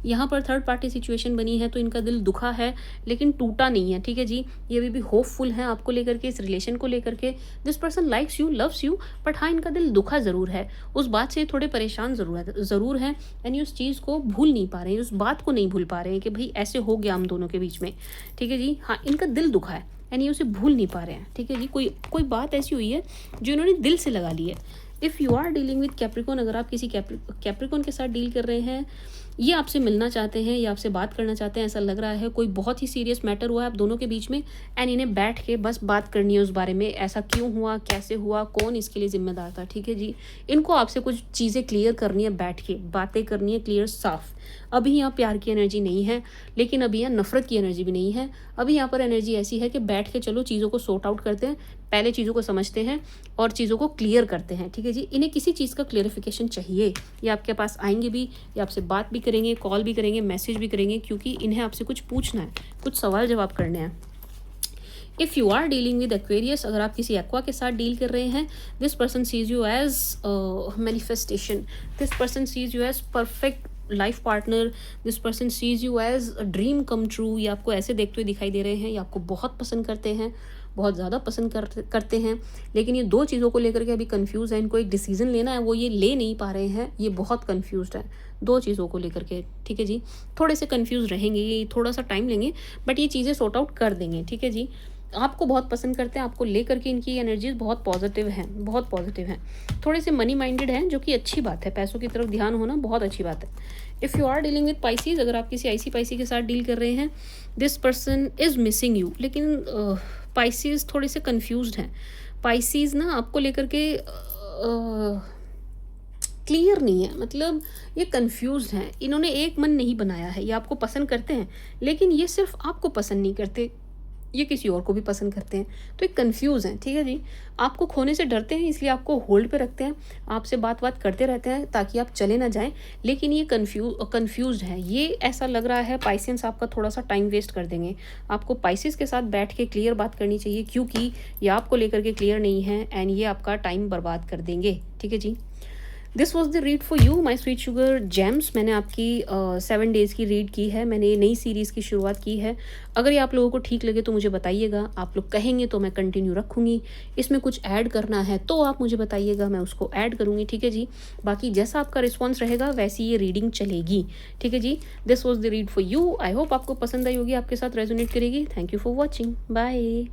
यहाँ पर थर्ड पार्टी सिचुएशन बनी है तो इनका दिल दुखा है लेकिन टूटा नहीं है, ठीक है जी। ये अभी भी होपफुल हैं आपको लेकर के, इस रिलेशन को लेकर के। This person likes you, loves you, but हाँ, इनका दिल दुखा ज़रूर है। उस बात से थोड़े परेशान ज़रूर हैं एंड ये उस चीज़ को भूल नहीं पा रहे हैं, उस बात को नहीं भूल पा रहे हैं कि भाई ऐसे हो गया हम दोनों के बीच में, ठीक है जी। हाँ, इनका दिल दुखा है एंड ये उसे भूल नहीं पा रहे हैं, ठीक है जी। कोई कोई बात ऐसी हुई है जो इन्होंने दिल से लगा ली है। If you are dealing with Capricorn, अगर आप किसी कैप्रिकॉन के साथ डील कर रहे हैं, ये आपसे मिलना चाहते हैं या आपसे बात करना चाहते हैं, ऐसा लग रहा है। कोई बहुत ही सीरियस मैटर हुआ है आप दोनों के बीच में एंड इन्हें बैठ के बस बात करनी है उस बारे में, ऐसा क्यों हुआ, कैसे हुआ, कौन इसके लिए जिम्मेदार था, ठीक है जी। इनको आपसे कुछ चीज़ें क्लियर करनी है, बैठ के बातें करनी है क्लियर, साफ। अभी यहाँ प्यार की एनर्जी नहीं है, लेकिन अभी यहाँ नफरत की एनर्जी भी नहीं है। अभी यहाँ पर एनर्जी ऐसी है कि बैठ के चलो चीज़ों को सॉर्ट आउट करते हैं, पहले चीज़ों को समझते हैं और चीज़ों को क्लियर करते हैं, ठीक है जी। इन्हें किसी चीज़ का क्लियरिफिकेशन चाहिए, ये आपके पास आएंगे भी, ये आपसे बात भी करेंगे, कॉल भी करेंगे, मैसेज भी करेंगे, क्योंकि इन्हें आपसे कुछ पूछना है, कुछ सवाल जवाब करने हैं। If you are dealing with Aquarius, अगर आप किसी एक्वा के साथ डील कर रहे हैं, this person sees you as manifestation, this person sees you as perfect life partner, this person sees you as a dream come true. ये आपको ऐसे देखते हुए दिखाई दे रहे हैं, ये आपको बहुत पसंद करते हैं, बहुत ज़्यादा पसंद करते हैं, लेकिन ये 2 चीज़ों को लेकर के अभी कंफ्यूज है। इनको एक डिसीजन लेना है, वो ये ले नहीं पा रहे हैं, ये बहुत कंफ्यूज्ड है 2 चीज़ों को लेकर के, ठीक है जी। थोड़े से कंफ्यूज रहेंगे, ये थोड़ा सा टाइम लेंगे, बट ये चीज़ें सॉर्ट आउट कर देंगे, ठीक है जी। आपको बहुत पसंद करते हैं, आपको लेकर के इनकी एनर्जीज बहुत पॉजिटिव हैं, बहुत पॉजिटिव हैं। थोड़े से मनी माइंडेड हैं, जो कि अच्छी बात है, पैसों की तरफ ध्यान होना बहुत अच्छी बात है। If you are dealing with Pisces, अगर आप किसी आईसी पाइसी के साथ डील कर रहे हैं, this person is missing you, लेकिन पाइसीज थोड़े से कन्फ्यूज्ड हैं। पाइसीज ना आपको लेकर के क्लियर नहीं है, मतलब ये कंफ्यूज्ड हैं। इन्होंने एक मन नहीं बनाया है, ये आपको पसंद करते हैं, लेकिन ये सिर्फ आपको पसंद नहीं करते, ये किसी और को भी पसंद करते हैं। तो ये कंफ्यूज हैं, ठीक है जी। आपको खोने से डरते हैं, इसलिए आपको होल्ड पे रखते हैं, आपसे बात करते रहते हैं ताकि आप चले ना जाएं, लेकिन ये कंफ्यूज्ड है। ये ऐसा लग रहा है पाइसेंस आपका थोड़ा सा टाइम वेस्ट कर देंगे। आपको पाइसेस के साथ बैठ के क्लियर बात करनी चाहिए, क्योंकि ये आपको लेकर के क्लियर नहीं है एंड ये आपका टाइम बर्बाद कर देंगे, ठीक है जी। This was the read for you my sweet sugar James. मैंने आपकी 7 डेज़ की रीड की है, मैंने नई सीरीज़ की शुरुआत की है। अगर ये आप लोगों को ठीक लगे तो मुझे बताइएगा, आप लोग कहेंगे तो मैं कंटिन्यू रखूँगी। इसमें कुछ ऐड करना है तो आप मुझे बताइएगा, मैं उसको ऐड करूँगी, ठीक है जी। बाकी जैसा आपका रिस्पॉन्स रहेगा वैसी ये रीडिंग चलेगी, ठीक है जी। This was the read for you. I hope आपको पसंद आई होगी, आपके साथ रेजोनेट करेगी। Thank you for watching, bye.